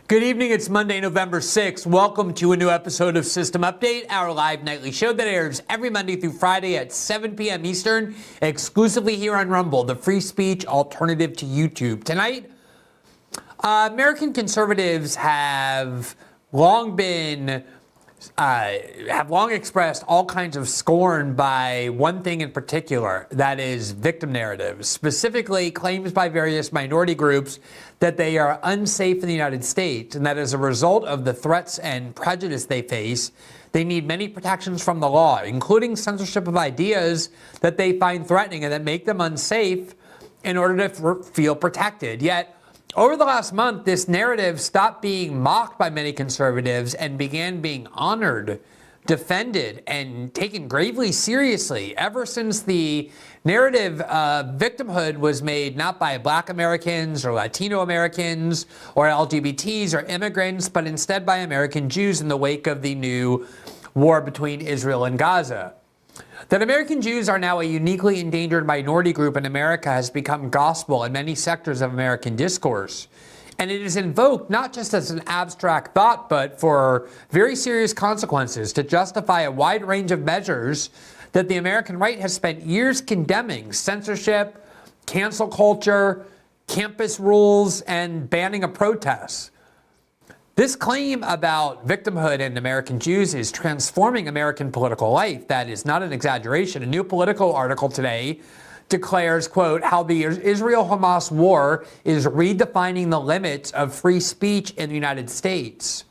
Good evening, it's Monday, November 6th. Welcome to a new episode of System Update, our live nightly show that airs every Monday through Friday at 7 p.m. Eastern, exclusively here on Rumble, the free speech alternative to YouTube. Tonight, American conservatives have long expressed all kinds of scorn by one thing in particular, that is victim narratives, specifically claims by various minority groups that they are unsafe in the United States, and that as a result of the threats and prejudice they face, they need many protections from the law, including censorship of ideas that they find threatening and that make them unsafe in order to feel protected. Yet, over the last month, this narrative stopped being mocked by many conservatives and began being honored, defended, and taken gravely seriously ever since the narrative of victimhood was made not by Black Americans or Latino Americans or LGBTs or immigrants, but instead by American Jews in the wake of the new war between Israel and Gaza. That American Jews are now a uniquely endangered minority group in America has become gospel in many sectors of American discourse. And it is invoked not just as an abstract thought, but for very serious consequences to justify a wide range of measures that the American right has spent years condemning: censorship, cancel culture, campus rules, and banning of protests. This claim about victimhood and American Jews is transforming American political life. That is not an exaggeration. A new Politico article today declares, quote, how the Israel-Hamas war is redefining the limits of free speech in the United States.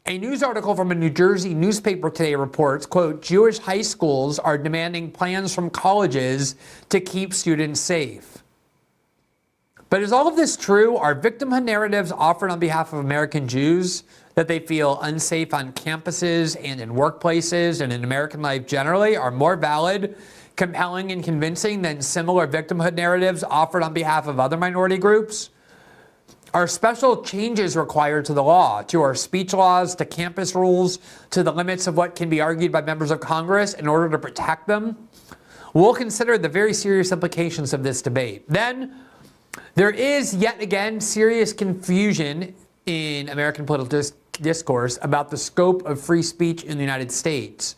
A news article from a New Jersey newspaper today reports, quote, Jewish high schools are demanding plans from colleges to keep students safe. But is all of this true? Are victimhood narratives offered on behalf of American Jews that they feel unsafe on campuses and in workplaces and in American life generally are more valid, compelling, and convincing than similar victimhood narratives offered on behalf of other minority groups? Are special changes required to the law, to our speech laws, to campus rules, to the limits of what can be argued by members of Congress in order to protect them? We'll consider the very serious implications of this debate. Then, there is yet again serious confusion in American political discourse about the scope of free speech in the United States.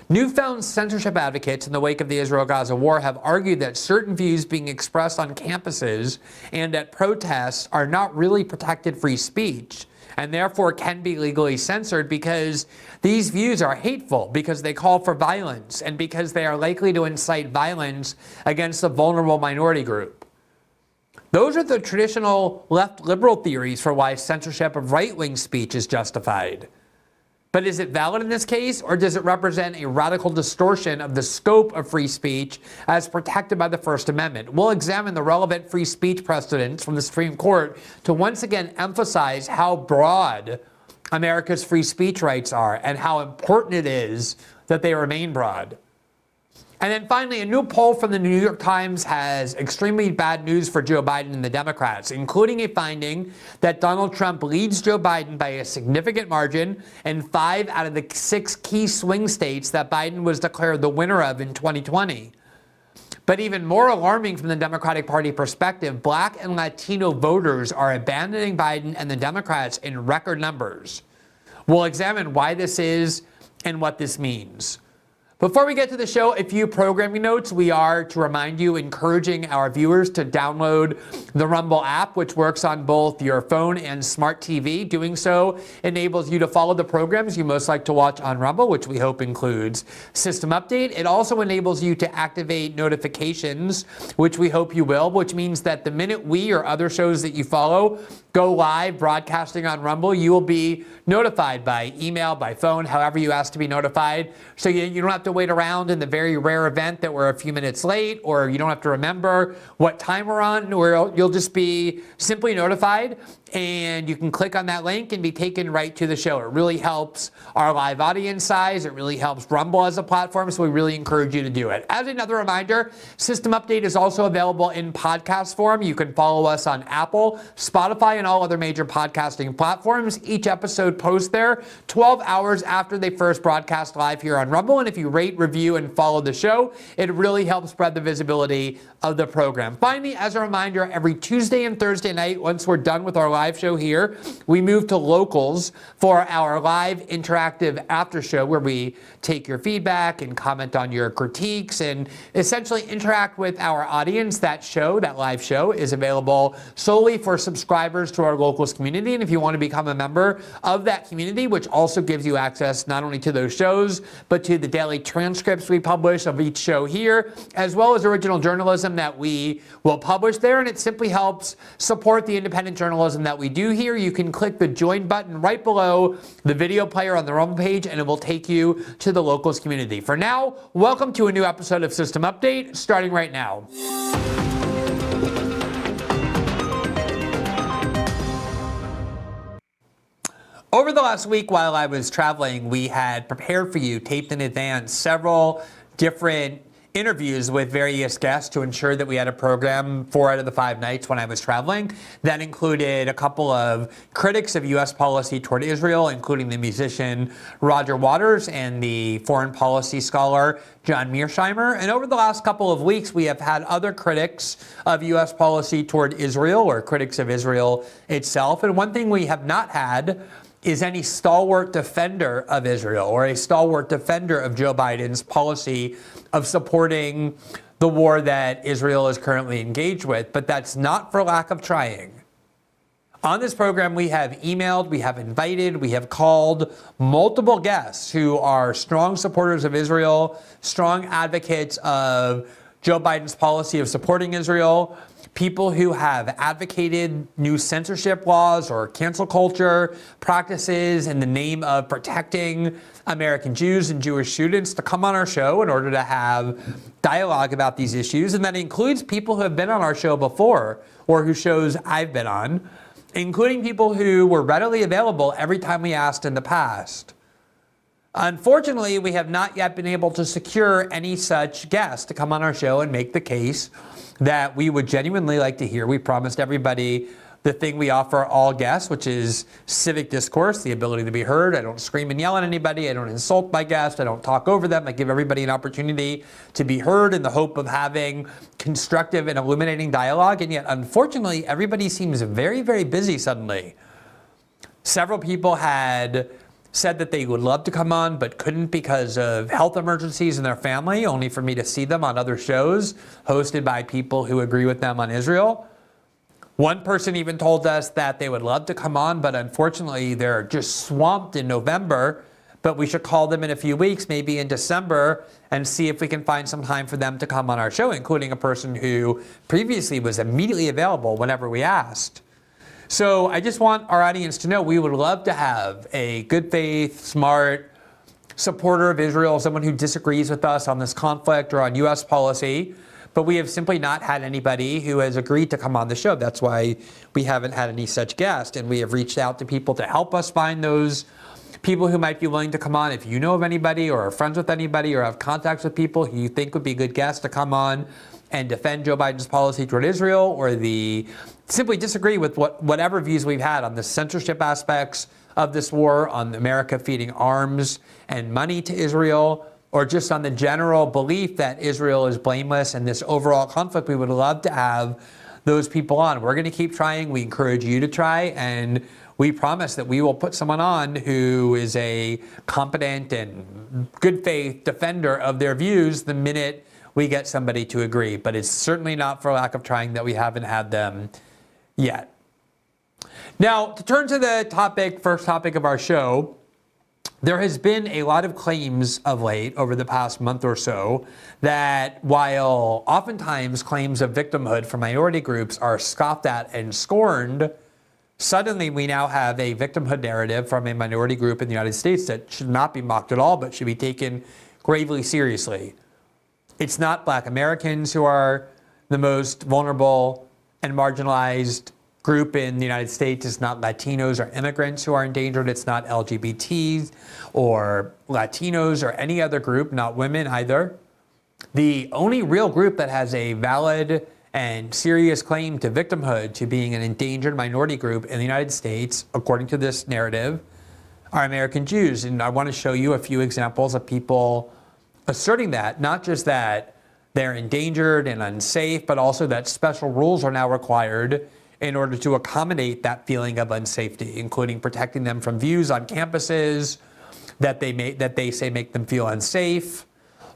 Newfound censorship advocates in the wake of the Israel-Gaza war have argued that certain views being expressed on campuses and at protests are not really protected free speech and therefore can be legally censored because these views are hateful, because they call for violence, and because they are likely to incite violence against a vulnerable minority group. Those are the traditional left liberal theories for why censorship of right-wing speech is justified. But is it valid in this case, or does it represent a radical distortion of the scope of free speech as protected by the First Amendment? We'll examine the relevant free speech precedents from the Supreme Court to once again emphasize how broad America's free speech rights are and how important it is that they remain broad. And then finally, a new poll from the New York Times has extremely bad news for Joe Biden and the Democrats, including a finding that Donald Trump leads Joe Biden by a significant margin in 5 out of the 6 key swing states that Biden was declared the winner of in 2020. But even more alarming from the Democratic Party perspective, Black and Latino voters are abandoning Biden and the Democrats in record numbers. We'll examine why this is and what this means. Before we get to the show, a few programming notes. We are, to remind you, encouraging our viewers to download the Rumble app, which works on both your phone and smart TV. Doing so enables you to follow the programs you most like to watch on Rumble, which we hope includes System Update. It also enables you to activate notifications, which we hope you will, which means that the minute we or other shows that you follow go live broadcasting on Rumble, you will be notified by email, by phone, however you ask to be notified. So you don't have to wait around in the very rare event that we're a few minutes late, or you don't have to remember what time we're on, or you'll just be simply notified, and you can click on that link and be taken right to the show. It really helps our live audience size. It really helps Rumble as a platform, so we really encourage you to do it. As another reminder, System Update is also available in podcast form. You can follow us on Apple, Spotify, and all other major podcasting platforms. Each episode posts there 12 hours after they first broadcast live here on Rumble, and if you rate, review, and follow the show, it really helps spread the visibility of the program. Finally, as a reminder, every Tuesday and Thursday night, once we're done with our live live show here. We moved to locals for our live interactive after show where we take your feedback and comment on your critiques and essentially interact with our audience. That live show, is available solely for subscribers to our locals community. And if you want to become a member of that community, which also gives you access not only to those shows, but to the daily transcripts we publish of each show here, as well as original journalism that we will publish there. And it simply helps support the independent journalism that we do here. You can click the join button right below the video player on the home page, and it will take you to the locals community. For now, welcome to a new episode of System Update, starting right now. Over the last week while I was traveling, we had prepared for you, taped in advance, several different interviews with various guests to ensure that we had a program 4 out of the 5 nights when I was traveling. That included a couple of critics of U.S. policy toward Israel, including the musician Roger Waters and the foreign policy scholar John Mearsheimer. And over the last couple of weeks, we have had other critics of U.S. policy toward Israel, or critics of Israel itself. And one thing we have not had is any stalwart defender of Israel or a stalwart defender of Joe Biden's policy of supporting the war that Israel is currently engaged with. But that's not for lack of trying. On this program, we have emailed, we have invited, we have called multiple guests who are strong supporters of Israel, strong advocates of Joe Biden's policy of supporting Israel, people who have advocated new censorship laws or cancel culture practices in the name of protecting American Jews and Jewish students to come on our show in order to have dialogue about these issues. And that includes people who have been on our show before or whose shows I've been on, including people who were readily available every time we asked in the past. Unfortunately, we have not yet been able to secure any such guests to come on our show and make the case that we would genuinely like to hear. We promised everybody the thing we offer all guests, which is civic discourse, the ability to be heard. I don't scream and yell at anybody. I don't insult my guests. I don't talk over them. I give everybody an opportunity to be heard in the hope of having constructive and illuminating dialogue. And yet, unfortunately, everybody seems very, very busy suddenly. Several people had said that they would love to come on but couldn't because of health emergencies in their family, only for me to see them on other shows hosted by people who agree with them on Israel. One person even told us that they would love to come on, but unfortunately they're just swamped in November, but we should call them in a few weeks, maybe in December, and see if we can find some time for them to come on our show, including a person who previously was immediately available whenever we asked. So I just want our audience to know we would love to have a good faith, smart supporter of Israel, someone who disagrees with us on this conflict or on U.S. policy, but we have simply not had anybody who has agreed to come on the show. That's why we haven't had any such guest, and we have reached out to people to help us find those people who might be willing to come on. If you know of anybody or are friends with anybody or have contacts with people who you think would be good guests to come on and defend Joe Biden's policy toward Israel, or simply disagree with whatever views we've had on the censorship aspects of this war, on America feeding arms and money to Israel, or just on the general belief that Israel is blameless in this overall conflict, we would love to have those people on. We're going to keep trying. We encourage you to try, and we promise that we will put someone on who is a competent and good faith defender of their views the minute we get somebody to agree. But it's certainly not for lack of trying that we haven't had them yet. Now, to turn to the first topic of our show, there has been a lot of claims of late over the past month or so that while oftentimes claims of victimhood from minority groups are scoffed at and scorned, suddenly we now have a victimhood narrative from a minority group in the United States that should not be mocked at all, but should be taken gravely seriously. It's not Black Americans who are the most vulnerable and marginalized group in the United States. It's not Latinos or immigrants who are endangered. It's not LGBTs or Latinos or any other group, not women either. The only real group that has a valid and serious claim to victimhood, to being an endangered minority group in the United States, according to this narrative, are American Jews. And I want to show you a few examples of people asserting that, not just that they're endangered and unsafe, but also that special rules are now required in order to accommodate that feeling of unsafety, including protecting them from views on campuses that they say make them feel unsafe,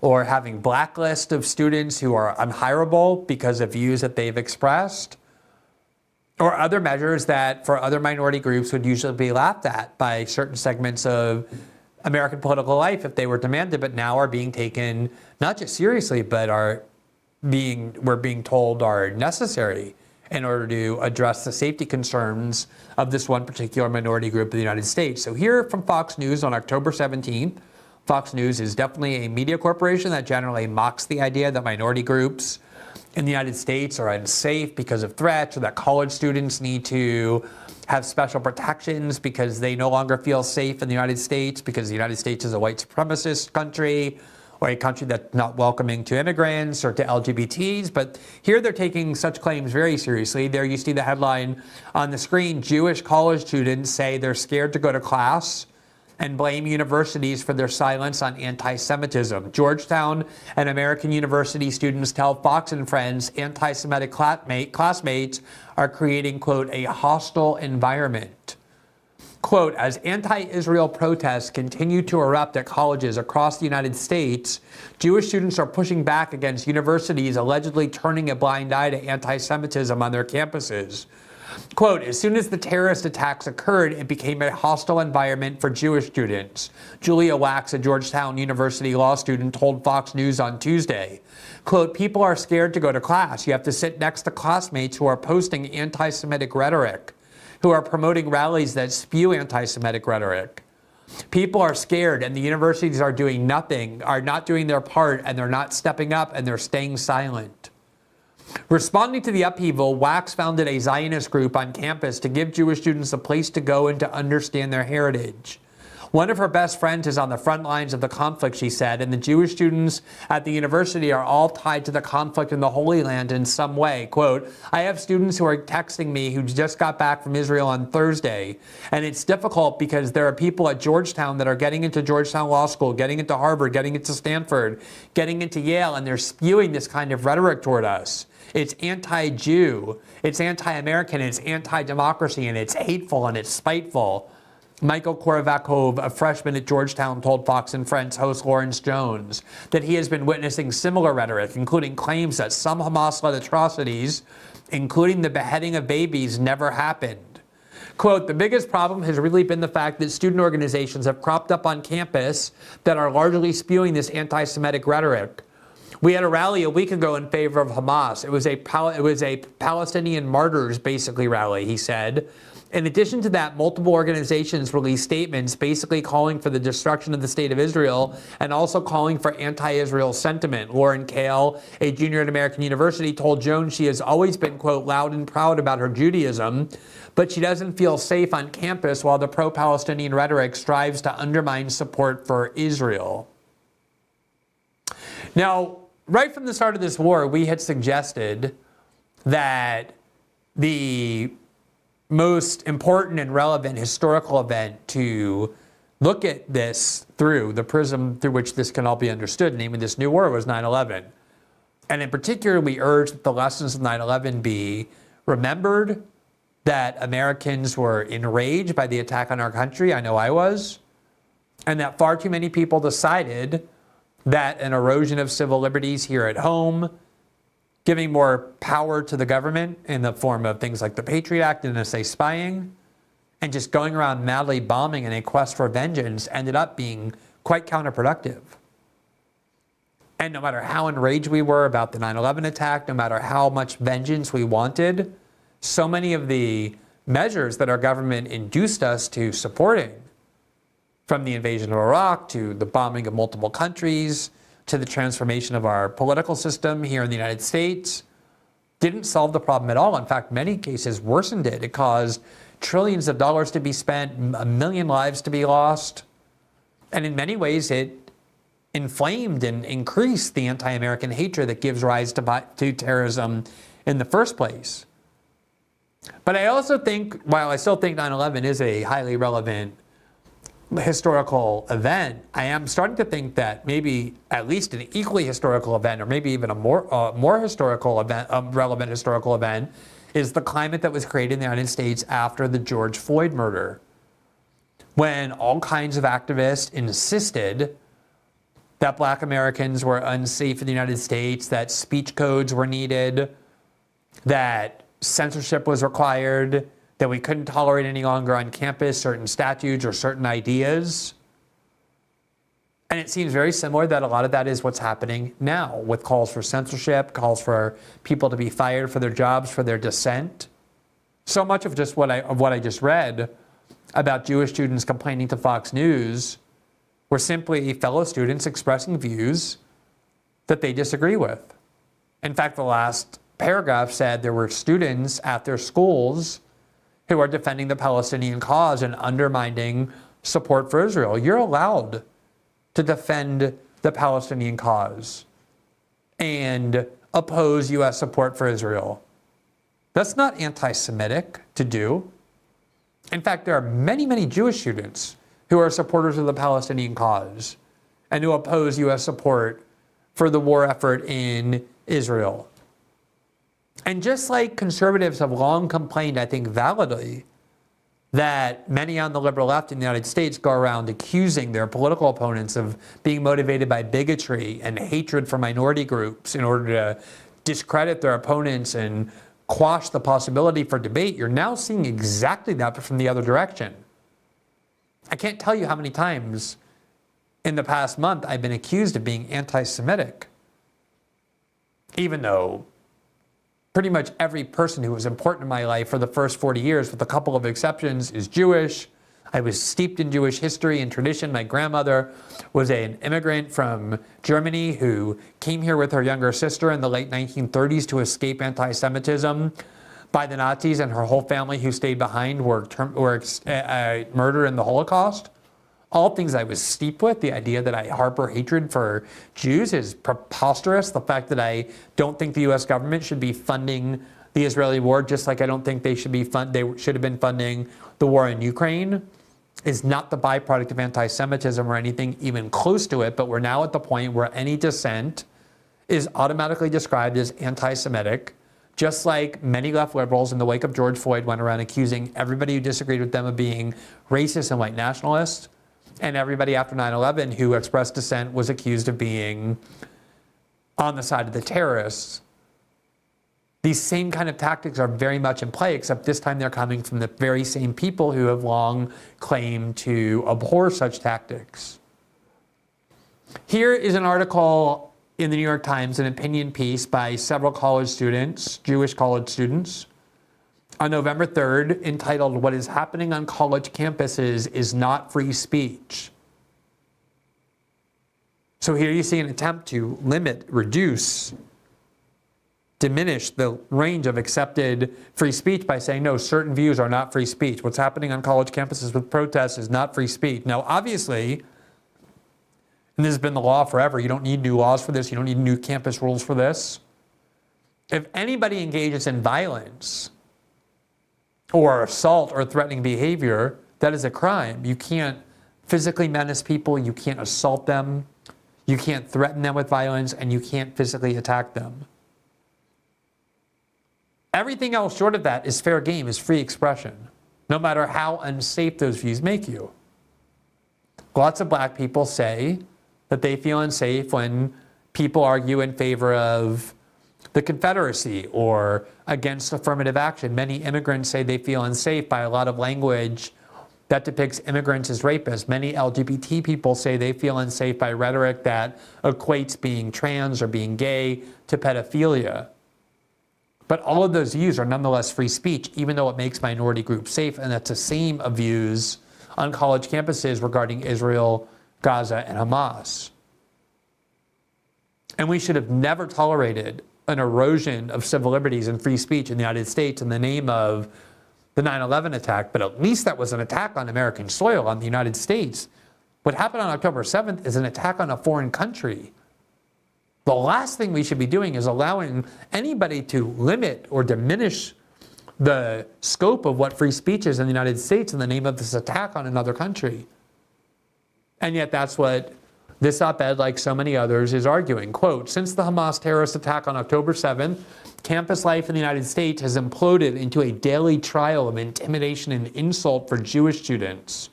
or having blacklist of students who are unhirable because of views that they've expressed, or other measures that for other minority groups would usually be laughed at by certain segments of American political life if they were demanded, but now are being taken not just seriously, but we're being told are necessary in order to address the safety concerns of this one particular minority group of the United States. So here from Fox News on October 17th, Fox News is definitely a media corporation that generally mocks the idea that minority groups in the United States are unsafe because of threats, or that college students need to have special protections because they no longer feel safe in the United States because the United States is a white supremacist country, or a country that's not welcoming to immigrants or to LGBTs. But here they're taking such claims very seriously. There you see the headline on the screen: Jewish college students say they're scared to go to class and blame universities for their silence on anti-Semitism. Georgetown and American University students tell Fox and Friends anti-Semitic classmates are creating, quote, a hostile environment. Quote, as anti-Israel protests continue to erupt at colleges across the United States, Jewish students are pushing back against universities allegedly turning a blind eye to anti-Semitism on their campuses. Quote, as soon as the terrorist attacks occurred, it became a hostile environment for Jewish students. Julia Wax, a Georgetown University law student, told Fox News on Tuesday. Quote, people are scared to go to class. You have to sit next to classmates who are posting anti-Semitic rhetoric, who are promoting rallies that spew anti-Semitic rhetoric. People are scared, and the universities are doing nothing, are not doing their part, and they're not stepping up, and they're staying silent. Responding to the upheaval, Wax founded a Zionist group on campus to give Jewish students a place to go and to understand their heritage. One of her best friends is on the front lines of the conflict, she said, and the Jewish students at the university are all tied to the conflict in the Holy Land in some way. Quote, I have students who are texting me who just got back from Israel on Thursday, and it's difficult because there are people at Georgetown that are getting into Georgetown Law School, getting into Harvard, getting into Stanford, getting into Yale, and they're spewing this kind of rhetoric toward us. It's anti-Jew, it's anti-American, it's anti-democracy, and it's hateful and it's spiteful. Michael Korovakov, a freshman at Georgetown, told Fox and Friends host Lawrence Jones that he has been witnessing similar rhetoric, including claims that some Hamas-led atrocities, including the beheading of babies, never happened. Quote, the biggest problem has really been the fact that student organizations have cropped up on campus that are largely spewing this anti-Semitic rhetoric. We had a rally a week ago in favor of Hamas. It was a Palestinian martyrs, basically, rally, he said. In addition to that, multiple organizations released statements basically calling for the destruction of the state of Israel and also calling for anti-Israel sentiment. Lauren Kale, a junior at American University, told Jones she has always been, quote, loud and proud about her Judaism, but she doesn't feel safe on campus while the pro-Palestinian rhetoric strives to undermine support for Israel. Now, right from the start of this war, we had suggested that the most important and relevant historical event to look at this through, the prism through which this can all be understood, namely this new war, was 9/11. And in particular, we urged that the lessons of 9/11 be remembered, that Americans were enraged by the attack on our country, I know I was, and that far too many people decided that an erosion of civil liberties here at home, giving more power to the government in the form of things like the Patriot Act and NSA spying, and just going around madly bombing in a quest for vengeance ended up being quite counterproductive. And no matter how enraged we were about the 9/11 attack, no matter how much vengeance we wanted, so many of the measures that our government induced us to supporting, from the invasion of Iraq to the bombing of multiple countries, to the transformation of our political system here in the United States, didn't solve the problem at all. In fact, many cases worsened it. It caused trillions of dollars to be spent, a million lives to be lost. And in many ways, it inflamed and increased the anti-American hatred that gives rise to terrorism in the first place. But I also think, while I still think 9/11 is a highly relevant historical event, I am starting to think that maybe at least an equally historical event, or maybe even a more historical event, relevant historical event, is the climate that was created in the United States after the George Floyd murder, when all kinds of activists insisted that Black Americans were unsafe in the United States, that speech codes were needed, that censorship was required, that we couldn't tolerate any longer on campus certain statutes or certain ideas. And it seems very similar that a lot of that is what's happening now, with calls for censorship, calls for people to be fired for their jobs, for their dissent. So much of just what I just read about Jewish students complaining to Fox News were simply fellow students expressing views that they disagree with. In fact, the last paragraph said there were students at their schools who are defending the Palestinian cause and undermining support for Israel. You're allowed to defend the Palestinian cause and oppose U.S. support for Israel. That's not anti-Semitic to do. In fact, there are many, many Jewish students who are supporters of the Palestinian cause and who oppose U.S. support for the war effort in Israel. And just like conservatives have long complained, I think validly, that many on the liberal left in the United States go around accusing their political opponents of being motivated by bigotry and hatred for minority groups in order to discredit their opponents and quash the possibility for debate, you're now seeing exactly that, but from the other direction. I can't tell you how many times in the past month I've been accused of being anti-Semitic, even though pretty much every person who was important in my life for the first 40 years, with a couple of exceptions, is Jewish. I was steeped in Jewish history and tradition. My grandmother was an immigrant from Germany who came here with her younger sister in the late 1930s to escape anti-Semitism by the Nazis, and her whole family who stayed behind were murdered in the Holocaust. All things I was steeped with. The idea that I harbor hatred for Jews is preposterous. The fact that I don't think the U.S. government should be funding the Israeli war, just like I don't think they should have been funding the war in Ukraine, is not the byproduct of anti-Semitism or anything even close to it. But we're now at the point where any dissent is automatically described as anti-Semitic, just like many left liberals in the wake of George Floyd went around accusing everybody who disagreed with them of being racist and white nationalists. And everybody after 9/11 who expressed dissent was accused of being on the side of the terrorists. These same kind of tactics are very much in play, except this time they're coming from the very same people who have long claimed to abhor such tactics. Here is an article in the New York Times, an opinion piece by several college students, Jewish college students, on November 3rd, entitled, "What is Happening on College Campuses is Not Free Speech." So here you see an attempt to limit, reduce, diminish the range of accepted free speech by saying, no, certain views are not free speech. What's happening on college campuses with protests is not free speech. Now, obviously, and this has been the law forever, you don't need new laws for this, you don't need new campus rules for this. If anybody engages in violence or assault or threatening behavior, that is a crime. You can't physically menace people, you can't assault them, you can't threaten them with violence, and you can't physically attack them. Everything else short of that is fair game, is free expression, no matter how unsafe those views make you. Lots of black people say that they feel unsafe when people argue in favor of the Confederacy or against affirmative action. Many immigrants say they feel unsafe by a lot of language that depicts immigrants as rapists. Many LGBT people say they feel unsafe by rhetoric that equates being trans or being gay to pedophilia. But all of those views are nonetheless free speech, even though it makes minority groups safe, and that's the same of views on college campuses regarding Israel, Gaza, and Hamas. And we should have never tolerated an erosion of civil liberties and free speech in the United States in the name of the 9/11 attack, but at least that was an attack on American soil, on the United States. What happened on October 7th is an attack on a foreign country. The last thing we should be doing is allowing anybody to limit or diminish the scope of what free speech is in the United States in the name of this attack on another country. And yet that's what This op-ed, like so many others, is arguing, quote, since the Hamas terrorist attack on October 7th, campus life in the United States has imploded into a daily trial of intimidation and insult for Jewish students.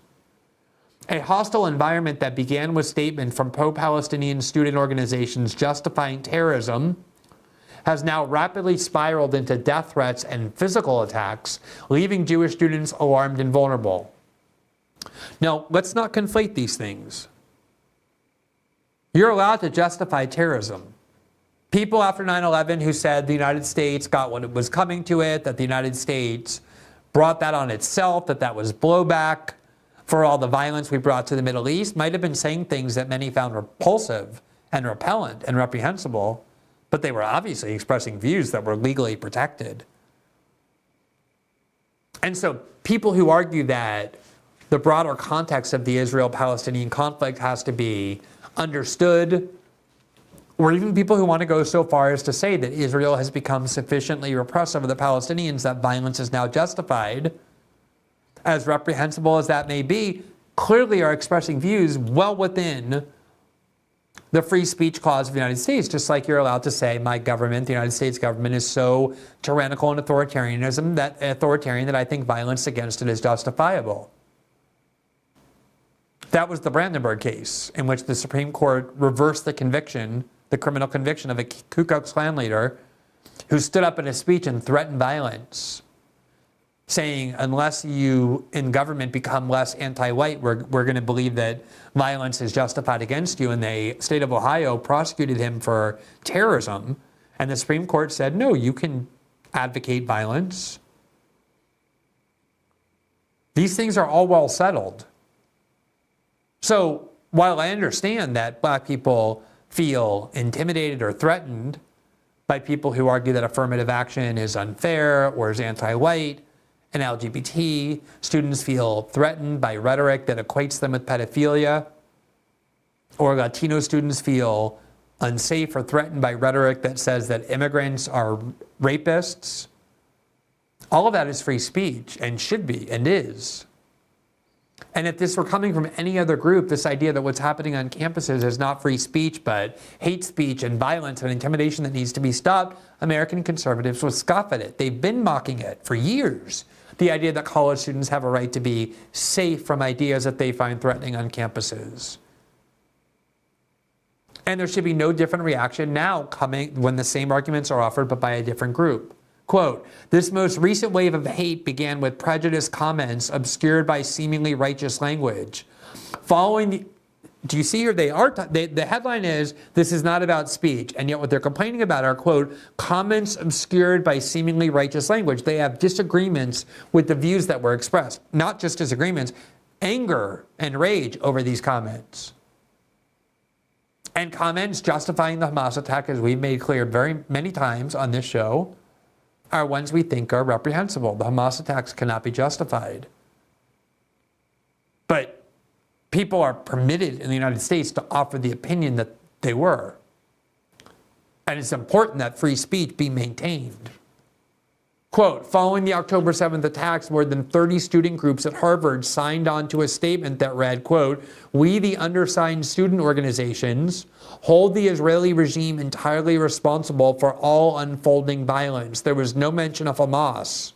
A hostile environment that began with statements from pro-Palestinian student organizations justifying terrorism has now rapidly spiraled into death threats and physical attacks, leaving Jewish students alarmed and vulnerable. Now, let's not conflate these things. You're allowed to justify terrorism. People after 9/11 who said the United States got what it was coming to it, that the United States brought that on itself, that was blowback for all the violence we brought to the Middle East, might have been saying things that many found repulsive and repellent and reprehensible, but they were obviously expressing views that were legally protected. And so people who argue that the broader context of the Israel-Palestinian conflict has to be understood, or even people who want to go so far as to say that Israel has become sufficiently repressive of the Palestinians that violence is now justified, as reprehensible as that may be, clearly are expressing views well within the free speech clause of the United States, just like you're allowed to say my government, the United States government, is so tyrannical and authoritarian that I think violence against it is justifiable. That was the Brandenburg case, in which the Supreme Court reversed the conviction, the criminal conviction of a Ku Klux Klan leader who stood up in a speech and threatened violence, saying, unless you in government become less anti-white, we're going to believe that violence is justified against you. And the state of Ohio prosecuted him for terrorism. And the Supreme Court said, no, you can advocate violence. These things are all well settled. So while I understand that black people feel intimidated or threatened by people who argue that affirmative action is unfair or is anti-white, and LGBT students feel threatened by rhetoric that equates them with pedophilia, or Latino students feel unsafe or threatened by rhetoric that says that immigrants are rapists, all of that is free speech and should be and is. And if this were coming from any other group, this idea that what's happening on campuses is not free speech, but hate speech and violence and intimidation that needs to be stopped, American conservatives would scoff at it. They've been mocking it for years. The idea that college students have a right to be safe from ideas that they find threatening on campuses. And there should be no different reaction now coming when the same arguments are offered, but by a different group. Quote, this most recent wave of hate began with prejudiced comments obscured by seemingly righteous language. Do you see here, the headline is, this is not about speech, and yet what they're complaining about are, quote, comments obscured by seemingly righteous language. They have disagreements with the views that were expressed. Not just disagreements, anger and rage over these comments. And comments justifying the Hamas attack, as we've made clear very many times on this show, are ones we think are reprehensible. The Hamas attacks cannot be justified. But people are permitted in the United States to offer the opinion that they were. And it's important that free speech be maintained. Quote, following the October 7th attacks, more than 30 student groups at Harvard signed on to a statement that read, quote, we, the undersigned student organizations, hold the Israeli regime entirely responsible for all unfolding violence. There was no mention of Hamas.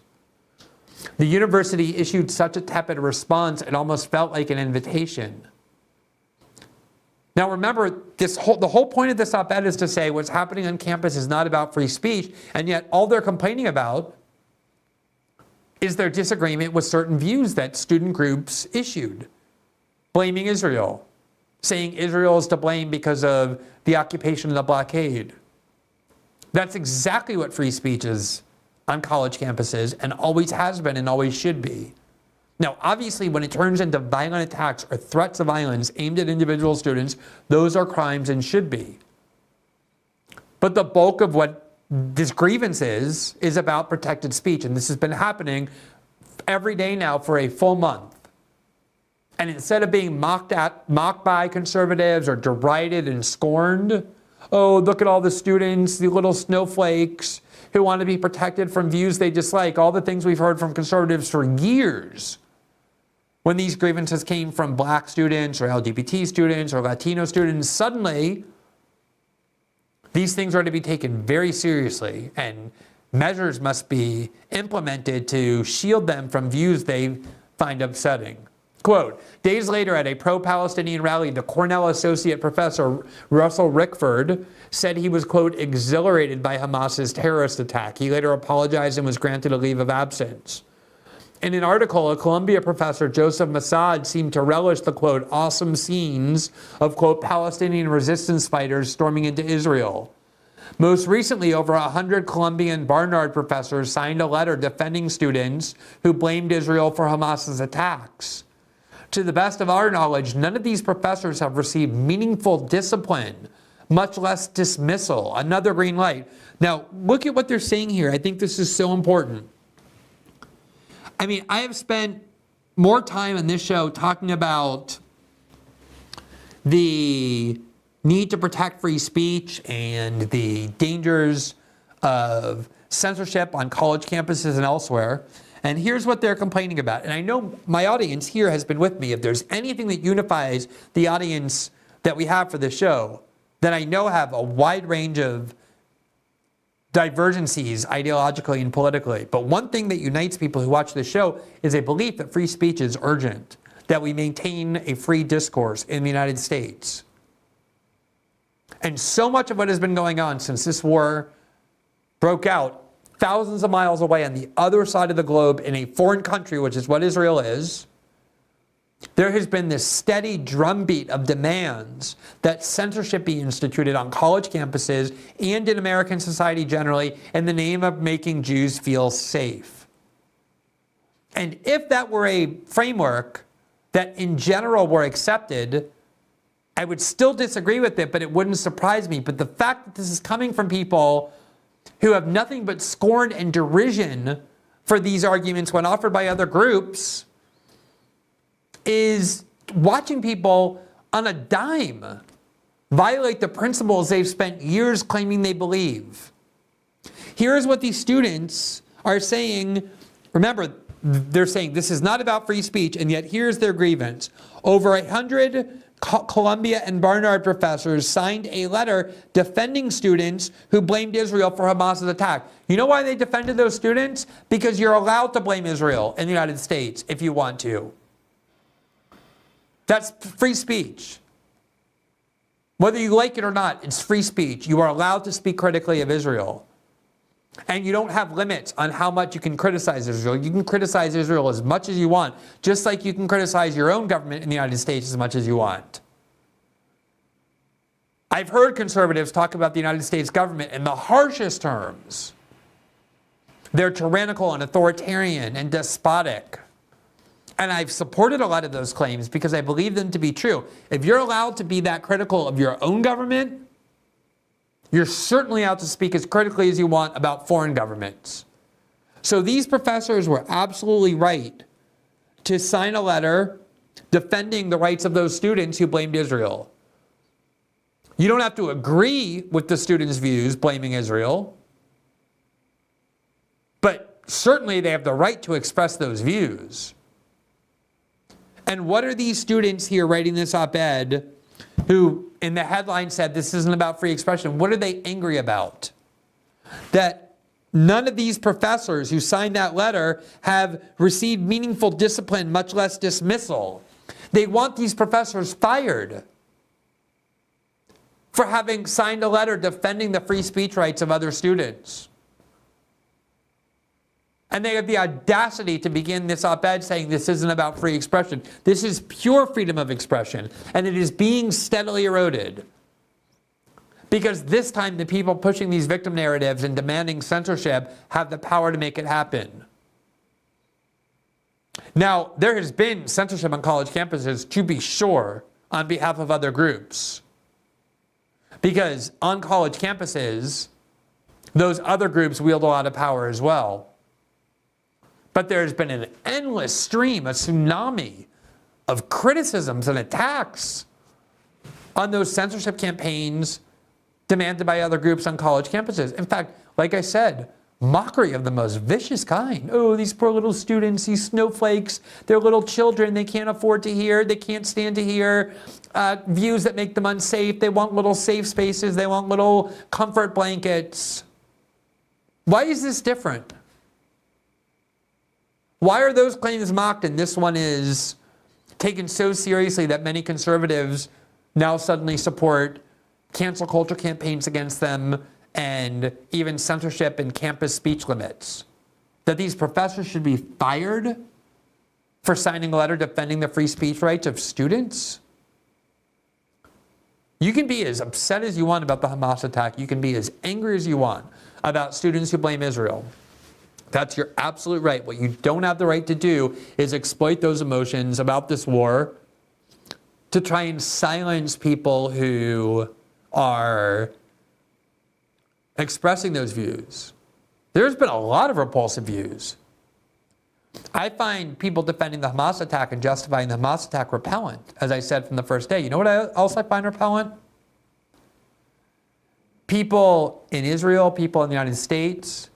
The university issued such a tepid response, it almost felt like an invitation. Now remember, the whole point of this op-ed is to say what's happening on campus is not about free speech, and yet all they're complaining about is their disagreement with certain views that student groups issued, blaming Israel, saying Israel is to blame because of the occupation and the blockade. That's exactly what free speech is on college campuses, and always has been and always should be. Now, obviously, when it turns into violent attacks or threats of violence aimed at individual students, those are crimes and should be. But the bulk of what this grievance is about protected speech, and this has been happening every day now for a full month. And instead of being mocked by conservatives or derided and scorned, oh, look at all the students, the little snowflakes who want to be protected from views they dislike, all the things we've heard from conservatives for years. when these grievances came from black students or LGBT students or Latino students, suddenly these things are to be taken very seriously, and measures must be implemented to shield them from views they find upsetting. Quote, days later at a pro-Palestinian rally, the Cornell Associate Professor Russell Rickford said he was, quote, exhilarated by Hamas's terrorist attack. He later apologized and was granted a leave of absence. In an article, a Columbia professor, Joseph Massad, seemed to relish the, quote, awesome scenes of, quote, Palestinian resistance fighters storming into Israel. Most recently, over 100 Columbian Barnard professors signed a letter defending students who blamed Israel for Hamas's attacks. To the best of our knowledge, none of these professors have received meaningful discipline, much less dismissal. Another green light. Now, look at what they're saying here. I think this is so important. I mean, I have spent more time on this show talking about the need to protect free speech and the dangers of censorship on college campuses and elsewhere. And here's what they're complaining about. And I know my audience here has been with me. If there's anything that unifies the audience that we have for the show, that I know have a wide range of divergencies ideologically and politically. But one thing that unites people who watch this show is a belief that free speech is urgent, that we maintain a free discourse in the United States. And so much of what has been going on since this war broke out thousands of miles away on the other side of the globe in a foreign country, which is what Israel is, there has been this steady drumbeat of demands that censorship be instituted on college campuses and in American society generally in the name of making Jews feel safe. And if that were a framework that in general were accepted, I would still disagree with it, but it wouldn't surprise me. But the fact that this is coming from people who have nothing but scorn and derision for these arguments when offered by other groups is watching people on a dime violate the principles they've spent years claiming they believe. Here's what these students are saying. Remember, they're saying this is not about free speech, and yet here's their grievance. Over 100 Columbia and Barnard professors signed a letter defending students who blamed Israel for Hamas's attack. You know why they defended those students? Because you're allowed to blame Israel in the United States if you want to. That's free speech. Whether you like it or not, it's free speech. You are allowed to speak critically of Israel. And you don't have limits on how much you can criticize Israel. You can criticize Israel as much as you want, just like you can criticize your own government in the United States as much as you want. I've heard conservatives talk about the United States government in the harshest terms. They're tyrannical and authoritarian and despotic. And I've supported a lot of those claims because I believe them to be true. If you're allowed to be that critical of your own government, you're certainly allowed to speak as critically as you want about foreign governments. So these professors were absolutely right to sign a letter defending the rights of those students who blamed Israel. You don't have to agree with the students' views blaming Israel, but certainly they have the right to express those views. And what are these students here writing this op-ed who in the headline said this isn't about free expression? What are they angry about? That none of these professors who signed that letter have received meaningful discipline, much less dismissal. They want these professors fired for having signed a letter defending the free speech rights of other students. And they have the audacity to begin this op-ed saying this isn't about free expression. This is pure freedom of expression, and it is being steadily eroded. Because this time the people pushing these victim narratives and demanding censorship have the power to make it happen. Now, there has been censorship on college campuses, to be sure, on behalf of other groups. Because on college campuses, those other groups wield a lot of power as well. But there's been an endless stream, a tsunami of criticisms and attacks on those censorship campaigns demanded by other groups on college campuses. In fact, like I said, mockery of the most vicious kind. Oh, these poor little students, these snowflakes, they're little children, they can't afford to hear, they can't stand to hear views that make them unsafe. They want little safe spaces, they want little comfort blankets. Why is this different? Why are those claims mocked and this one is taken so seriously that many conservatives now suddenly support cancel culture campaigns against them and even censorship and campus speech limits? That these professors should be fired for signing a letter defending the free speech rights of students? You can be as upset as you want about the Hamas attack. You can be as angry as you want about students who blame Israel. That's your absolute right. What you don't have the right to do is exploit those emotions about this war to try and silence people who are expressing those views. There's been a lot of repulsive views. I find people defending the Hamas attack and justifying the Hamas attack repellent, as I said from the first day. You know what else I find repellent? People in Israel, people in the United States,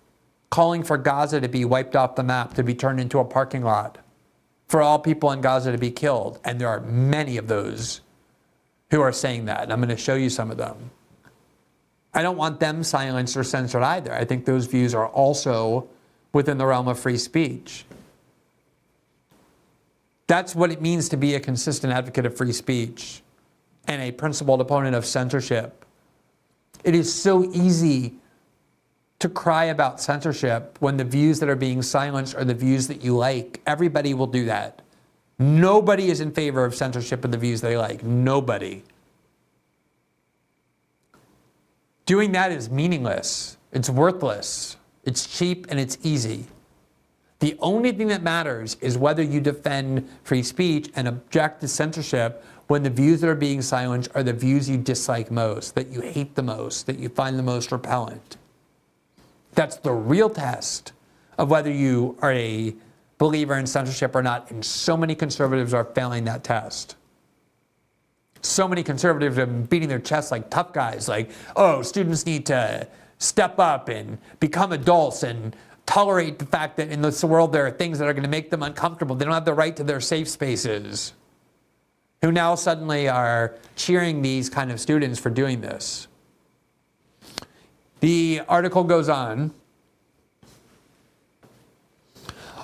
calling for Gaza to be wiped off the map, to be turned into a parking lot, for all people in Gaza to be killed. And there are many of those who are saying that. And I'm going to show you some of them. I don't want them silenced or censored either. I think those views are also within the realm of free speech. That's what it means to be a consistent advocate of free speech and a principled opponent of censorship. It is so easy to cry about censorship when the views that are being silenced are the views that you like. Everybody will do that. Nobody is in favor of censorship of the views they like. Nobody. Doing that is meaningless. It's worthless. It's cheap and it's easy. The only thing that matters is whether you defend free speech and object to censorship when the views that are being silenced are the views you dislike most, that you hate the most, that you find the most repellent. That's the real test of whether you are a believer in censorship or not. And so many conservatives are failing that test. So many conservatives are beating their chests like tough guys, like, oh, students need to step up and become adults and tolerate the fact that in this world there are things that are going to make them uncomfortable. They don't have the right to their safe spaces. Who now suddenly are cheering these kind of students for doing this. The article goes on.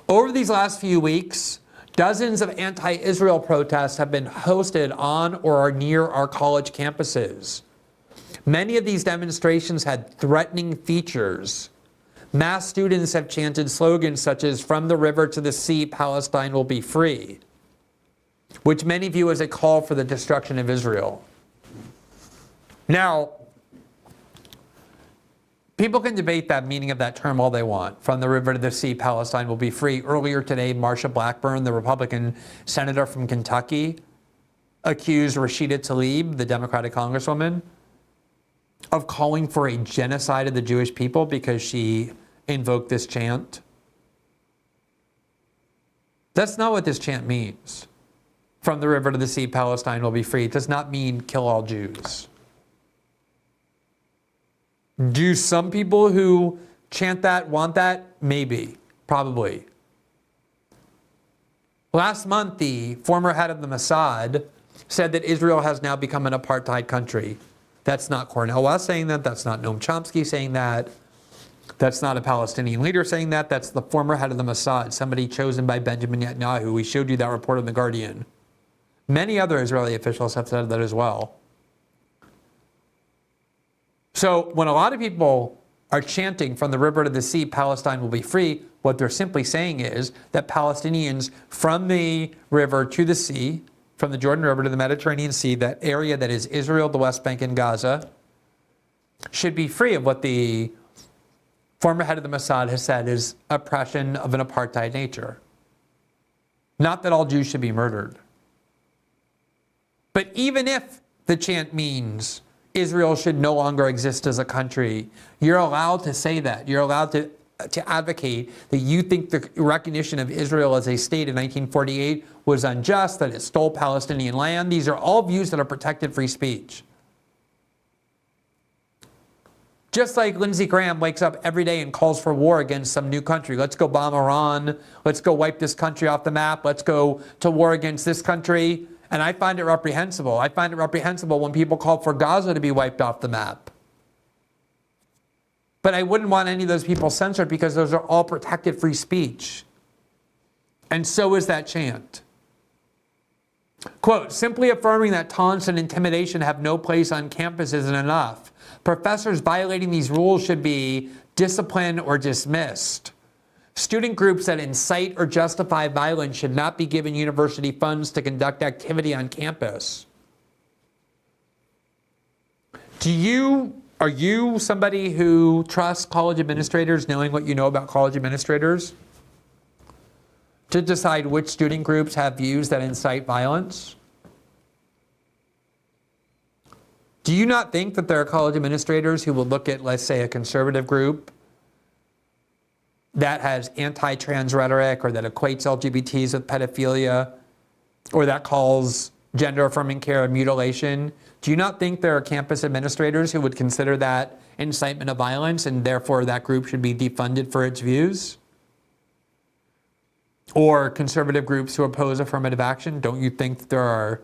Over these last few weeks, dozens of anti-Israel protests have been hosted on or near our college campuses. Many of these demonstrations had threatening features. Mass students have chanted slogans such as "From the river to the sea, Palestine will be free," which many view as a call for the destruction of Israel. Now, people can debate that meaning of that term all they want. From the river to the sea, Palestine will be free. Earlier today, Marsha Blackburn, the Republican senator from Kentucky, accused Rashida Tlaib, the Democratic congresswoman, of calling for a genocide of the Jewish people because she invoked this chant. That's not what this chant means. From the river to the sea, Palestine will be free. It does not mean kill all Jews. Do some people who chant that want that? Maybe. Probably. Last month, the former head of the Mossad said that Israel has now become an apartheid country. That's not Cornel West saying that. That's not Noam Chomsky saying that. That's not a Palestinian leader saying that. That's the former head of the Mossad, somebody chosen by Benjamin Netanyahu. We showed you that report in The Guardian. Many other Israeli officials have said that as well. So when a lot of people are chanting "From the river to the sea, Palestine will be free," what they're simply saying is that Palestinians from the river to the sea, from the Jordan River to the Mediterranean Sea, that area that is Israel, the West Bank, and Gaza, should be free of what the former head of the Mossad has said is oppression of an apartheid nature. Not that all Jews should be murdered. But even if the chant means Israel should no longer exist as a country, you're allowed to say that. You're allowed to advocate that you think the recognition of Israel as a state in 1948 was unjust, that it stole Palestinian land. These are all views that are protected free speech. Just like Lindsey Graham wakes up every day and calls for war against some new country. Let's go bomb Iran. Let's go wipe this country off the map. Let's go to war against this country. And I find it reprehensible. I find it reprehensible when people call for Gaza to be wiped off the map. But I wouldn't want any of those people censored because those are all protected free speech. And so is that chant. Quote, simply affirming that taunts and intimidation have no place on campus isn't enough. Professors violating these rules should be disciplined or dismissed. Student groups that incite or justify violence should not be given university funds to conduct activity on campus. Are you somebody who trusts college administrators, knowing what you know about college administrators, to decide which student groups have views that incite violence? Do you not think that there are college administrators who will look at, let's say, a conservative group that has anti-trans rhetoric or that equates LGBTs with pedophilia or that calls gender-affirming care mutilation? Do you not think there are campus administrators who would consider that incitement of violence and therefore that group should be defunded for its views? Or conservative groups who oppose affirmative action? Don't you think that there are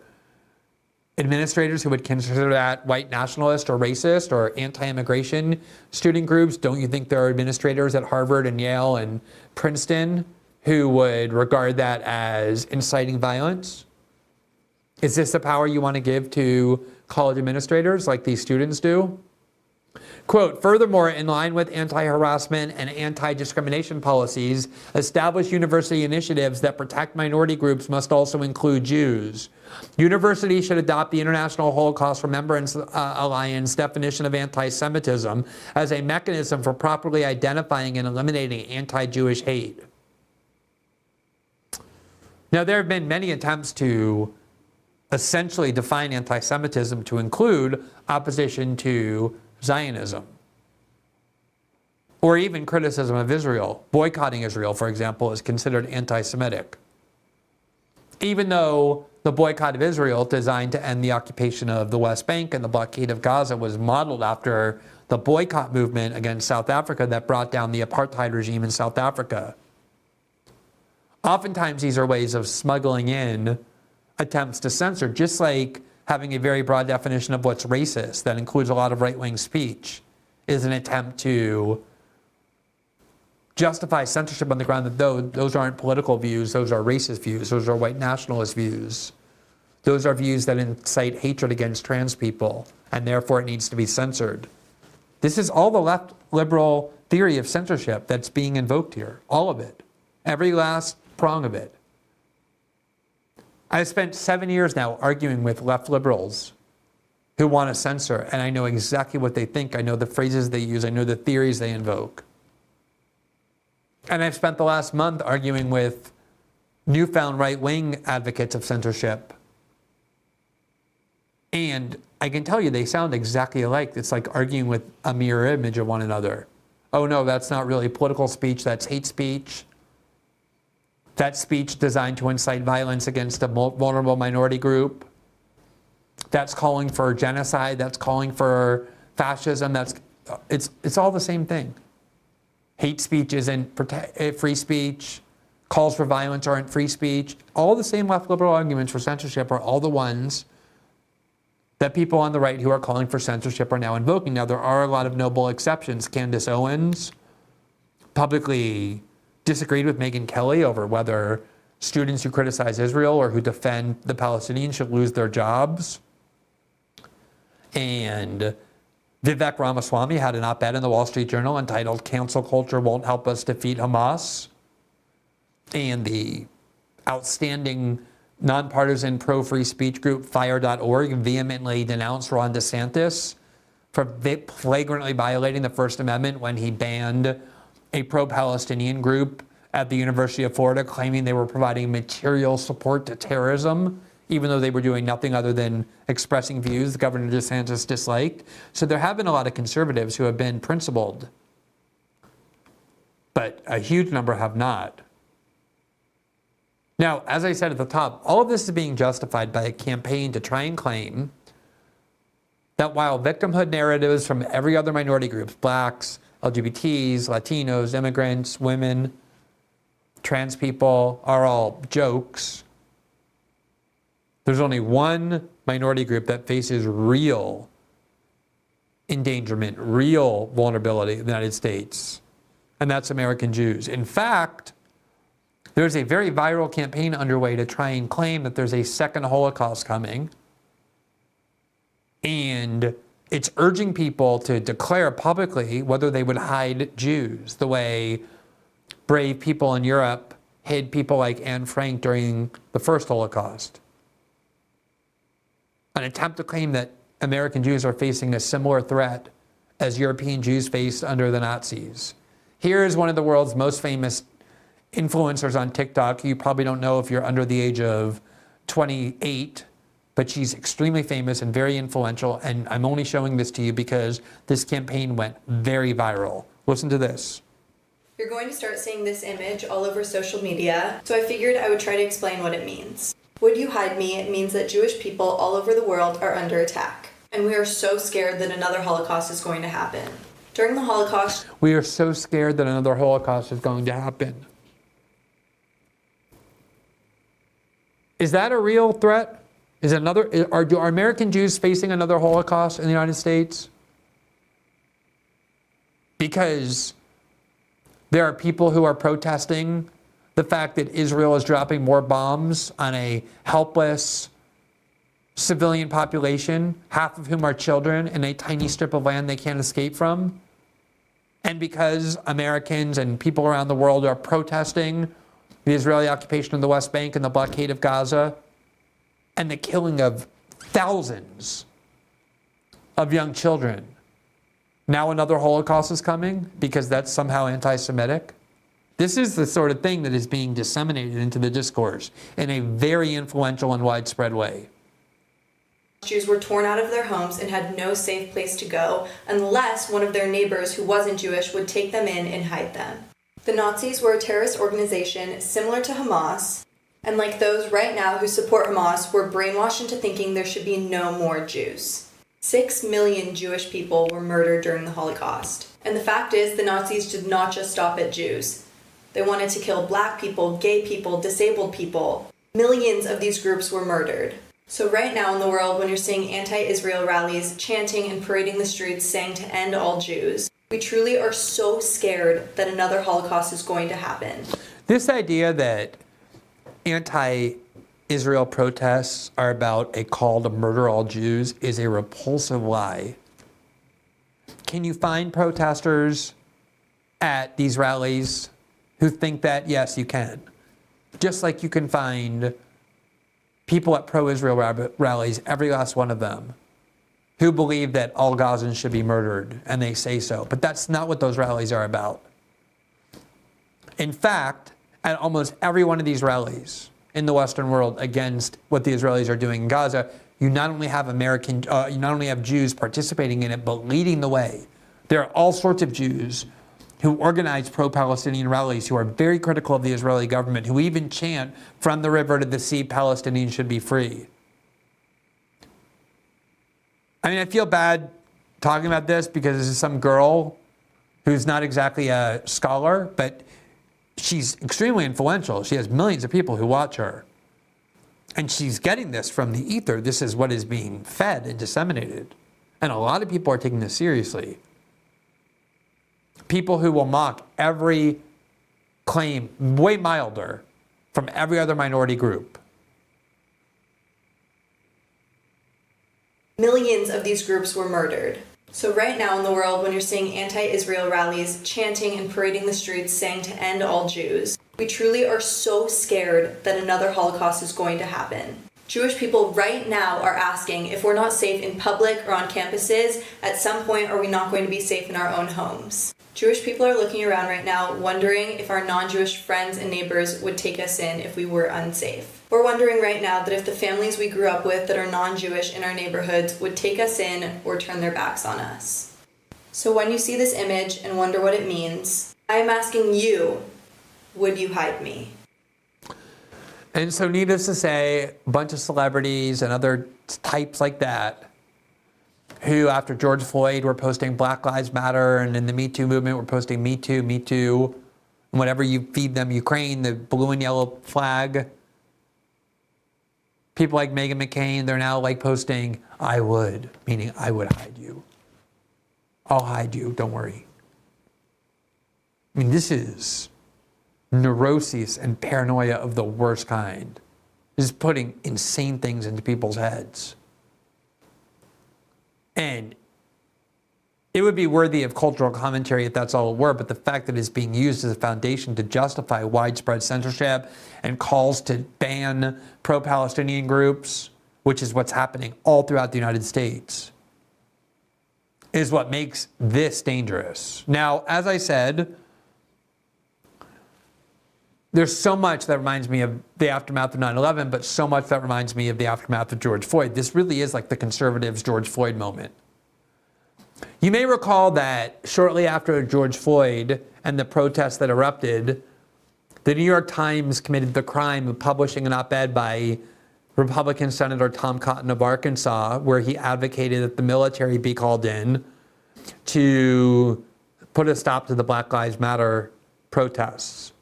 administrators who would consider that white nationalist or racist or anti-immigration student groups? Don't you think there are administrators at Harvard and Yale and Princeton who would regard that as inciting violence? Is this the power you want to give to college administrators like these students do? Quote, furthermore, in line with anti-harassment and anti-discrimination policies, established university initiatives that protect minority groups must also include Jews. Universities should adopt the International Holocaust Remembrance Alliance definition of anti-Semitism as a mechanism for properly identifying and eliminating anti-Jewish hate. Now, there have been many attempts to essentially define anti-Semitism to include opposition to Zionism, or even criticism of Israel. Boycotting Israel, for example, is considered anti-Semitic. Even though the boycott of Israel, designed to end the occupation of the West Bank and the blockade of Gaza, was modeled after the boycott movement against South Africa that brought down the apartheid regime in South Africa. Oftentimes, these are ways of smuggling in attempts to censor, just like having a very broad definition of what's racist that includes a lot of right-wing speech is an attempt to justify censorship on the ground that those aren't political views, those are racist views, those are white nationalist views. Those are views that incite hatred against trans people, and therefore it needs to be censored. This is all the left liberal theory of censorship that's being invoked here, all of it, every last prong of it. I've spent 7 years now arguing with left liberals who want to censor, and I know exactly what they think. I know the phrases they use. I know the theories they invoke. And I've spent the last month arguing with newfound right-wing advocates of censorship. And I can tell you they sound exactly alike. It's like arguing with a mirror image of one another. Oh no, that's not really political speech, that's hate speech. That's speech designed to incite violence against a vulnerable minority group. That's calling for genocide. That's calling for fascism. It's all the same thing. Hate speech isn't free speech. Calls for violence aren't free speech. All the same left liberal arguments for censorship are all the ones that people on the right who are calling for censorship are now invoking. Now, there are a lot of notable exceptions. Candace Owens publicly disagreed with Megyn Kelly over whether students who criticize Israel or who defend the Palestinians should lose their jobs. And Vivek Ramaswamy had an op-ed in the Wall Street Journal entitled "Cancel Culture Won't Help Us Defeat Hamas." And the outstanding nonpartisan pro-free speech group Fire.org vehemently denounced Ron DeSantis for flagrantly violating the First Amendment when he banned a pro-Palestinian group at the University of Florida, claiming they were providing material support to terrorism, even though they were doing nothing other than expressing views Governor DeSantis disliked. So there have been a lot of conservatives who have been principled, but a huge number have not. Now, as I said at the top, all of this is being justified by a campaign to try and claim that while victimhood narratives from every other minority groups, blacks, LGBTs, Latinos, immigrants, women, trans people, are all jokes, there's only one minority group that faces real endangerment, real vulnerability in the United States, and that's American Jews. In fact, there's a very viral campaign underway to try and claim that there's a second Holocaust coming. And it's urging people to declare publicly whether they would hide Jews the way brave people in Europe hid people like Anne Frank during the first Holocaust. An attempt to claim that American Jews are facing a similar threat as European Jews faced under the Nazis. Here is one of the world's most famous influencers on TikTok. You probably don't know if you're under the age of 28, but she's extremely famous and very influential, and I'm only showing this to you because this campaign went very viral. Listen to this. You're going to start seeing this image all over social media, so I figured I would try to explain what it means. Would you hide me? It means that Jewish people all over the world are under attack, and we are so scared that another Holocaust is going to happen. During the Holocaust, we are so scared that another Holocaust is going to happen. Is that a real threat? Are American Jews facing another Holocaust in the United States? Because there are people who are protesting the fact that Israel is dropping more bombs on a helpless civilian population, half of whom are children in a tiny strip of land they can't escape from. And because Americans and people around the world are protesting the Israeli occupation of the West Bank and the blockade of Gaza, and the killing of thousands of young children. Now another Holocaust is coming because that's somehow anti-Semitic. This is the sort of thing that is being disseminated into the discourse in a very influential and widespread way. Jews were torn out of their homes and had no safe place to go unless one of their neighbors who wasn't Jewish would take them in and hide them. The Nazis were a terrorist organization similar to Hamas, and like those right now who support Hamas, were brainwashed into thinking there should be no more Jews. 6 million Jewish people were murdered during the Holocaust. And the fact is, the Nazis did not just stop at Jews. They wanted to kill black people, gay people, disabled people. Millions of these groups were murdered. So right now in the world, when you're seeing anti-Israel rallies, chanting and parading the streets saying to end all Jews, we truly are so scared that another Holocaust is going to happen. This idea that anti-Israel protests are about a call to murder all Jews is a repulsive lie. Can you find protesters at these rallies who think that? Yes, you can. Just like you can find people at pro-Israel rallies, every last one of them, who believe that all Gazans should be murdered, and they say so. But that's not what those rallies are about. In fact, at almost every one of these rallies in the Western world against what the Israelis are doing in Gaza, you not only have Jews participating in it, but leading the way. There are all sorts of Jews who organize pro-Palestinian rallies, who are very critical of the Israeli government, who even chant, "From the river to the sea, Palestinians should be free." I mean, I feel bad talking about this because this is some girl who's not exactly a scholar, but she's extremely influential. She has millions of people who watch her. And she's getting this from the ether. This is what is being fed and disseminated. And a lot of people are taking this seriously. People who will mock every claim, way milder, from every other minority group. Millions of these groups were murdered. So right now in the world, when you're seeing anti-Israel rallies, chanting and parading the streets saying to end all Jews, we truly are so scared that another Holocaust is going to happen. Jewish people right now are asking if we're not safe in public or on campuses, at some point are we not going to be safe in our own homes? Jewish people are looking around right now wondering if our non-Jewish friends and neighbors would take us in if we were unsafe. We're wondering right now that if the families we grew up with that are non-Jewish in our neighborhoods would take us in or turn their backs on us. So when you see this image and wonder what it means, I am asking you, would you hide me? And so needless to say, a bunch of celebrities and other types like that who, after George Floyd, were posting Black Lives Matter, and in the Me Too movement, were posting Me Too, Me Too, and whatever you feed them, Ukraine, the blue and yellow flag. People like Meghan McCain, they're now like posting, I would, meaning I would hide you. I'll hide you, don't worry. I mean, this is neuroses and paranoia of the worst kind. This is putting insane things into people's heads. And it would be worthy of cultural commentary if that's all it were, but the fact that it's being used as a foundation to justify widespread censorship and calls to ban pro-Palestinian groups, which is what's happening all throughout the United States, is what makes this dangerous. Now, as I said, there's so much that reminds me of the aftermath of 9/11, but so much that reminds me of the aftermath of George Floyd. This really is like the conservatives' George Floyd moment. You may recall that shortly after George Floyd and the protests that erupted, the New York Times committed the crime of publishing an op-ed by Republican Senator Tom Cotton of Arkansas, where he advocated that the military be called in to put a stop to the Black Lives Matter protests.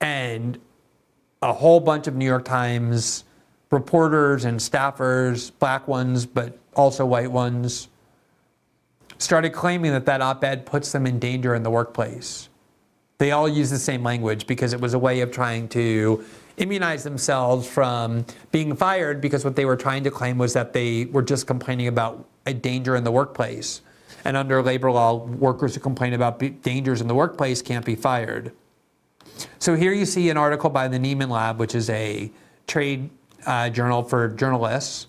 And a whole bunch of New York Times reporters and staffers, black ones, but also white ones, started claiming that that op-ed puts them in danger in the workplace. They all use the same language because it was a way of trying to immunize themselves from being fired, because what they were trying to claim was that they were just complaining about a danger in the workplace. And under labor law, workers who complain about dangers in the workplace can't be fired. So here you see an article by the Neiman Lab, which is a trade journal for journalists,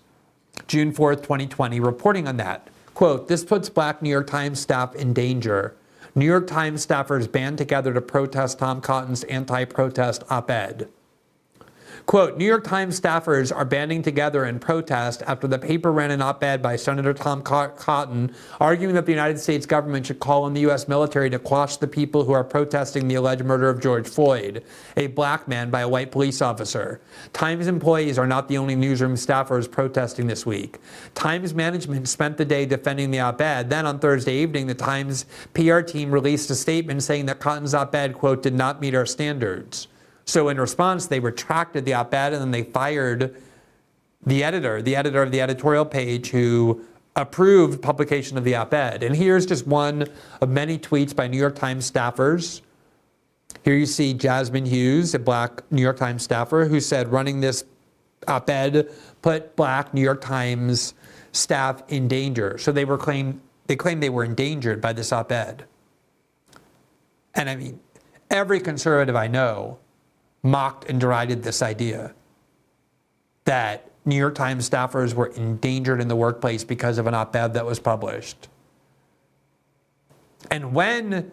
June 4th, 2020, reporting on that. Quote, "This puts Black New York Times staff in danger. New York Times staffers band together to protest Tom Cotton's anti-protest op-ed." Quote, "New York Times staffers are banding together in protest after the paper ran an op-ed by Senator Tom Cotton arguing that the United States government should call on the U.S. military to quash the people who are protesting the alleged murder of George Floyd, a black man by a white police officer. Times employees are not the only newsroom staffers protesting this week. Times management spent the day defending the op-ed. Then on Thursday evening, the Times PR team released a statement saying that Cotton's op-ed, quote, did not meet our standards. So in response, they retracted the op-ed, and then they fired the editor of the editorial page who approved publication of the op-ed. And here's just one of many tweets by New York Times staffers. Here you see Jasmine Hughes, a black New York Times staffer, who said running this op-ed put black New York Times staff in danger. So they claimed they were endangered by this op-ed. And I mean, every conservative I know mocked and derided this idea that New York Times staffers were endangered in the workplace because of an op-ed that was published. And when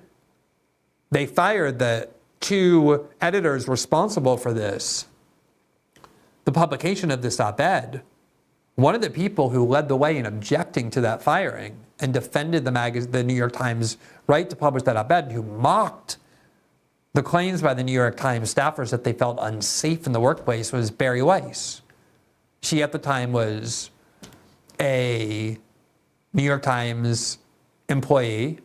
they fired the two editors responsible for this, the publication of this op-ed, one of the people who led the way in objecting to that firing and defended the New York Times right to publish that op-ed, who mocked the claims by the New York Times staffers that they felt unsafe in the workplace, was Bari Weiss. She at the time was a New York Times employee.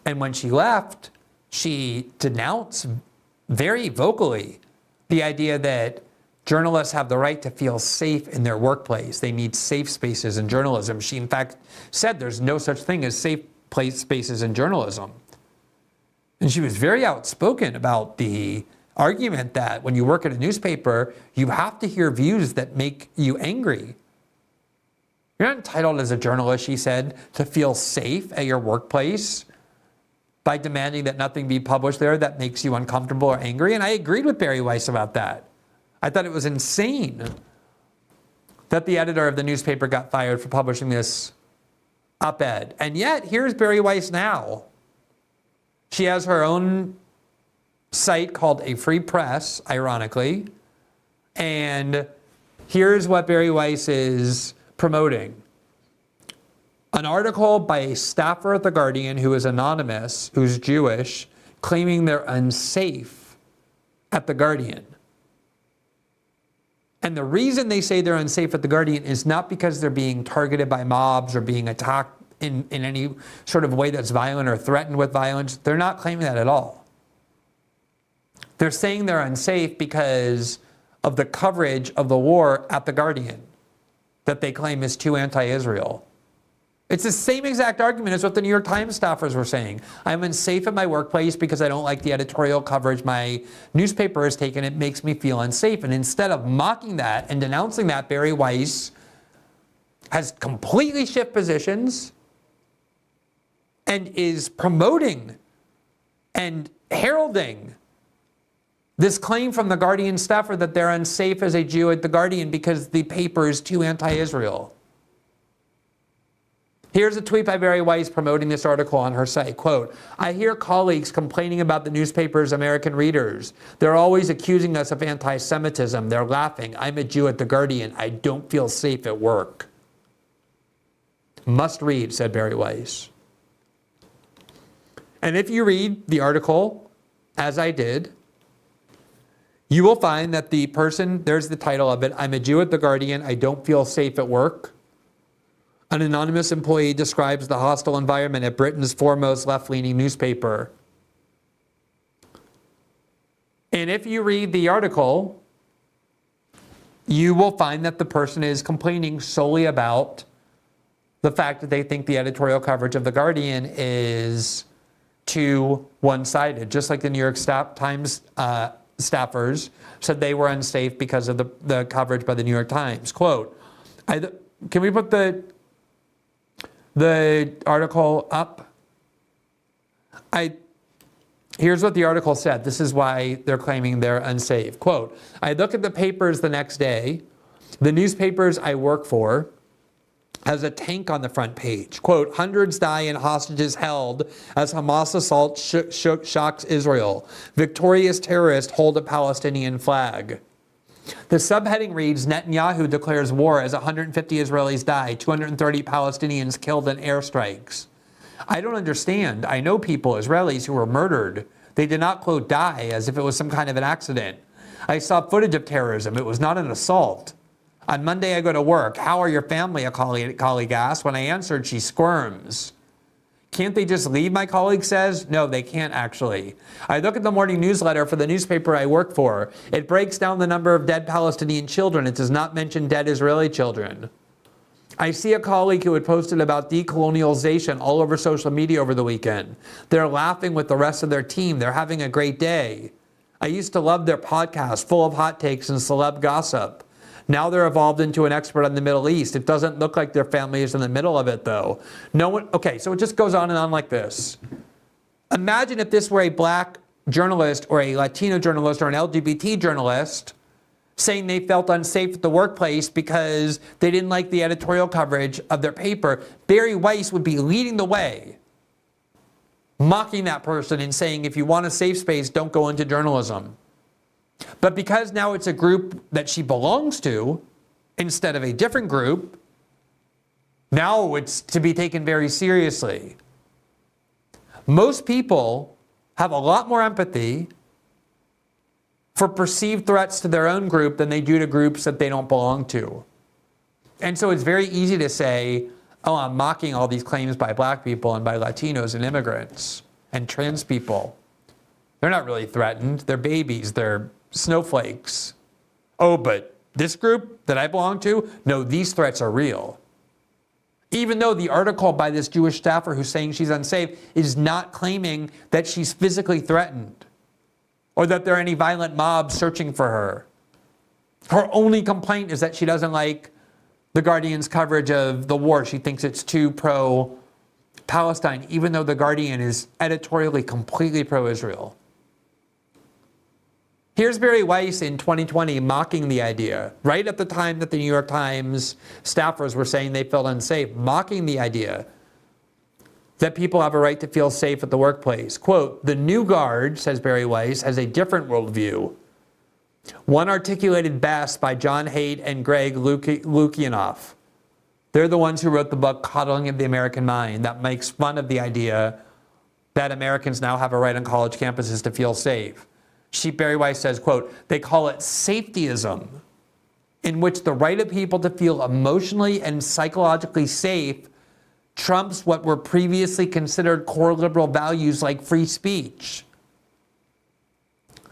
And when she left, she denounced very vocally the idea that journalists have the right to feel safe in their workplace. They need safe spaces in journalism. She, in fact, said there's no such thing as safe spaces in journalism. And she was very outspoken about the argument that when you work at a newspaper, you have to hear views that make you angry. You're not entitled as a journalist, she said, to feel safe at your workplace by demanding that nothing be published there that makes you uncomfortable or angry. And I agreed with Bari Weiss about that. I thought it was insane that the editor of the newspaper got fired for publishing this op-ed. And yet, here's Bari Weiss now. She has her own site called A Free Press, ironically. And here's what Bari Weiss is promoting. An article by a staffer at The Guardian who is anonymous, who's Jewish, claiming they're unsafe at The Guardian. And the reason they say they're unsafe at The Guardian is not because they're being targeted by mobs or being attacked in any sort of way that's violent or threatened with violence. They're not claiming that at all. They're saying they're unsafe because of the coverage of the war at The Guardian that they claim is too anti-Israel. It's the same exact argument as what the New York Times staffers were saying. I'm unsafe at my workplace because I don't like the editorial coverage my newspaper has taken. It makes me feel unsafe. And instead of mocking that and denouncing that, Bari Weiss has completely shifted positions and is promoting and heralding this claim from the Guardian staffer that they're unsafe as a Jew at the Guardian because the paper is too anti-Israel. Here's a tweet by Bari Weiss promoting this article on her site. Quote, I hear colleagues complaining about the newspaper's American readers. They're always accusing us of anti-Semitism. They're laughing. I'm a Jew at the Guardian. I don't feel safe at work. Must read, said Bari Weiss. And if you read the article, as I did, you will find that the person, there's the title of it, I'm a Jew at the Guardian. I don't feel safe at work. An anonymous employee describes the hostile environment at Britain's foremost left-leaning newspaper. And if you read the article, you will find that the person is complaining solely about the fact that they think the editorial coverage of The Guardian is too one-sided, just like the New York Times staffers said they were unsafe because of the coverage by the New York Times. Quote, can we put the article up? Here's what the article said. This is why they're claiming they're unsafe. Quote, I look at the papers the next day. The newspapers I work for has a tank on the front page. Quote, hundreds die and hostages held as Hamas assault shocks Israel. Victorious terrorists hold a Palestinian flag. The subheading reads, Netanyahu declares war as 150 Israelis die, 230 Palestinians killed in airstrikes. I don't understand. I know people, Israelis, who were murdered. They did not, quote, die as if it was some kind of an accident. I saw footage of terrorism. It was not an assault. On Monday, I go to work. How are your family? A colleague asked. When I answered, she squirms. Can't they just leave, my colleague says? No, they can't actually. I look at the morning newsletter for the newspaper I work for. It breaks down the number of dead Palestinian children. It does not mention dead Israeli children. I see a colleague who had posted about decolonialization all over social media over the weekend. They're laughing with the rest of their team. They're having a great day. I used to love their podcast full of hot takes and celeb gossip. Now they're evolved into an expert on the Middle East. It doesn't look like their family is in the middle of it, though. No one. Okay, so it just goes on and on like this. Imagine if this were a black journalist or a Latino journalist or an LGBT journalist saying they felt unsafe at the workplace because they didn't like the editorial coverage of their paper. Bari Weiss would be leading the way, mocking that person and saying, if you want a safe space, don't go into journalism. But because now it's a group that she belongs to, instead of a different group, now it's to be taken very seriously. Most people have a lot more empathy for perceived threats to their own group than they do to groups that they don't belong to. And so it's very easy to say, oh, I'm mocking all these claims by black people and by Latinos and immigrants and trans people. They're not really threatened. They're babies. They're snowflakes. Oh, but this group that I belong to, no, these threats are real. Even though the article by this Jewish staffer who's saying she's unsafe is not claiming that she's physically threatened or that there are any violent mobs searching for her. Her only complaint is that she doesn't like the Guardian's coverage of the war. She thinks it's too pro-Palestine, even though the Guardian is editorially completely pro-Israel. Here's Bari Weiss in 2020 mocking the idea, right at the time that the New York Times staffers were saying they felt unsafe, mocking the idea that people have a right to feel safe at the workplace. Quote, the new guard, says Bari Weiss, has a different worldview. One articulated best by John Haidt and Greg Lukianoff. They're the ones who wrote the book Coddling of the American Mind that makes fun of the idea that Americans now have a right on college campuses to feel safe. Bari Weiss says, quote, they call it safetyism. in which the right of people to feel emotionally and psychologically safe trumps what were previously considered core liberal values like free speech.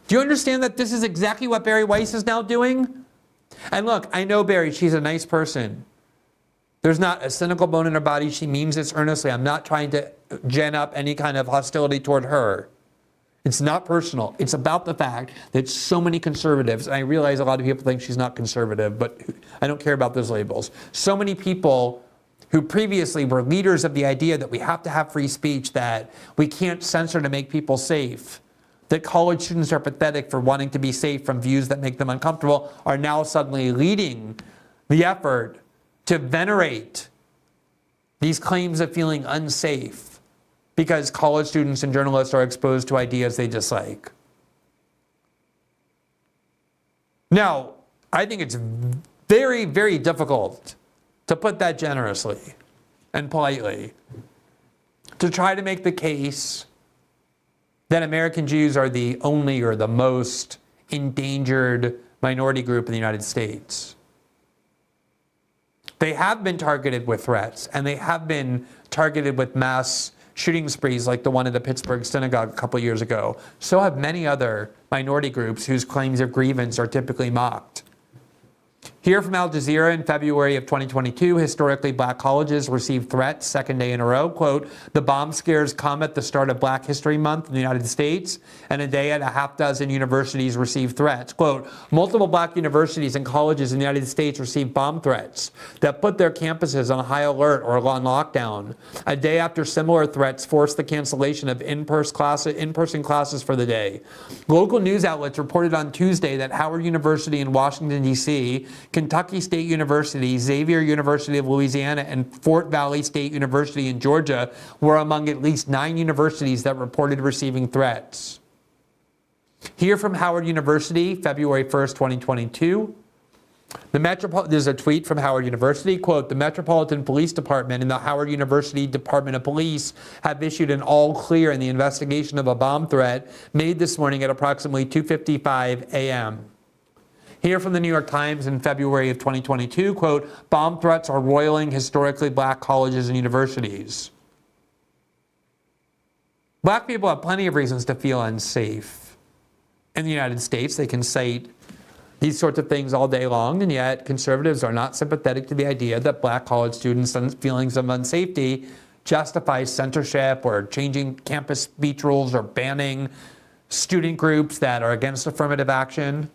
Do you understand that this is exactly what Bari Weiss is now doing? And look, I know Bari, she's a nice person. There's not a cynical bone in her body. She means this earnestly. I'm not trying to gen up any kind of hostility toward her. It's not personal. It's about the fact that so many conservatives, and I realize a lot of people think she's not conservative, but I don't care about those labels. So many people who previously were leaders of the idea that we have to have free speech, that we can't censor to make people safe, that college students are pathetic for wanting to be safe from views that make them uncomfortable, are now suddenly leading the effort to venerate these claims of feeling unsafe because college students and journalists are exposed to ideas they dislike. Now, I think it's very, very difficult, to put that generously and politely, to try to make the case that American Jews are the only or the most endangered minority group in the United States. They have been targeted with threats, and they have been targeted with mass shooting sprees like the one at the Pittsburgh synagogue a couple years ago. So have many other minority groups whose claims of grievance are typically mocked. Here from Al Jazeera in February of 2022, historically black colleges received threats second day in a row. Quote, the bomb scares come at the start of Black History Month in the United States, and a day at a half dozen universities received threats. Quote, multiple black universities and colleges in the United States received bomb threats that put their campuses on high alert or on lockdown. A day after similar threats forced the cancellation of in-person classes for the day. Local news outlets reported on Tuesday that Howard University in Washington, D.C., Kentucky State University, Xavier University of Louisiana, and Fort Valley State University in Georgia were among at least 9 universities that reported receiving threats. Here from Howard University, February 1st, 2022. There's a tweet from Howard University, quote, the Metropolitan Police Department and the Howard University Department of Police have issued an all clear in the investigation of a bomb threat made this morning at approximately 2:55 a.m. Here from the New York Times in February of 2022, quote, bomb threats are roiling historically black colleges and universities. Black people have plenty of reasons to feel unsafe in the United States. They can cite these sorts of things all day long, and yet conservatives are not sympathetic to the idea that black college students' feelings of unsafety justify censorship or changing campus speech rules or banning student groups that are against affirmative action.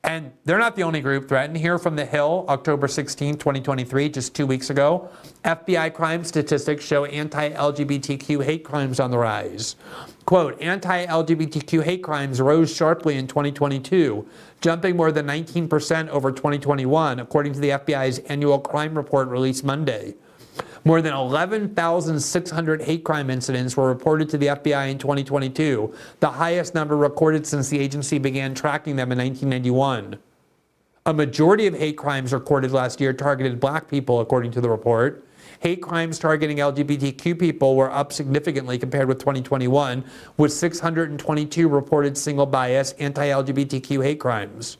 And they're not the only group threatened. Here from The Hill, October 16, 2023, just 2 weeks ago, FBI crime statistics show anti-LGBTQ hate crimes on the rise. Quote, anti-LGBTQ hate crimes rose sharply in 2022, jumping more than 19% over 2021, according to the FBI's annual crime report released Monday. More than 11,600 hate crime incidents were reported to the FBI in 2022, the highest number recorded since the agency began tracking them in 1991. A majority of hate crimes recorded last year targeted black people, according to the report. Hate crimes targeting LGBTQ people were up significantly compared with 2021, with 622 reported single bias anti-LGBTQ hate crimes.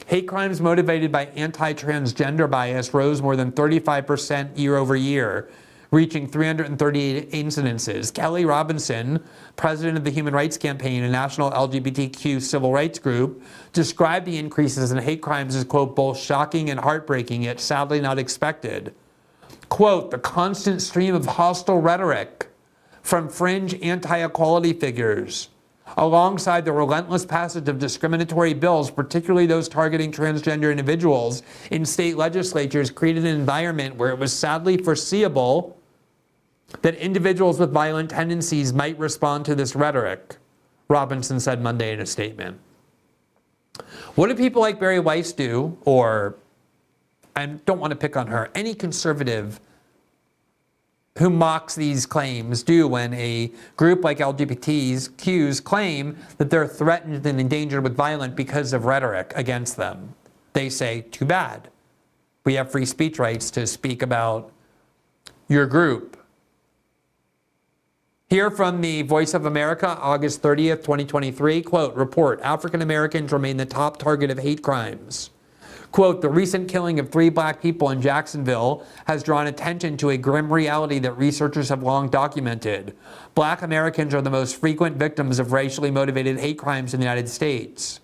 Hate crimes motivated by anti-transgender bias rose more than 35% year over year, reaching 338 incidences. Kelly Robinson, president of the Human Rights Campaign, a national LGBTQ civil rights group, described the increases in hate crimes as, quote, both shocking and heartbreaking, yet sadly not expected. Quote, the constant stream of hostile rhetoric from fringe anti-equality figures, alongside the relentless passage of discriminatory bills, particularly those targeting transgender individuals in state legislatures, created an environment where it was sadly foreseeable that individuals with violent tendencies might respond to this rhetoric, Robinson said Monday in a statement. What do people like Bari Weiss do, or, I don't want to pick on her, any conservative who mocks these claims do when a group like LGBTQs claim that they're threatened and endangered with violence because of rhetoric against them? They say, too bad. We have free speech rights to speak about your group. Here from the Voice of America, August 30th, 2023, quote, report, African Americans remain the top target of hate crimes. Quote, the recent killing of 3 black people in Jacksonville has drawn attention to a grim reality that researchers have long documented. Black Americans are the most frequent victims of racially motivated hate crimes in the United States.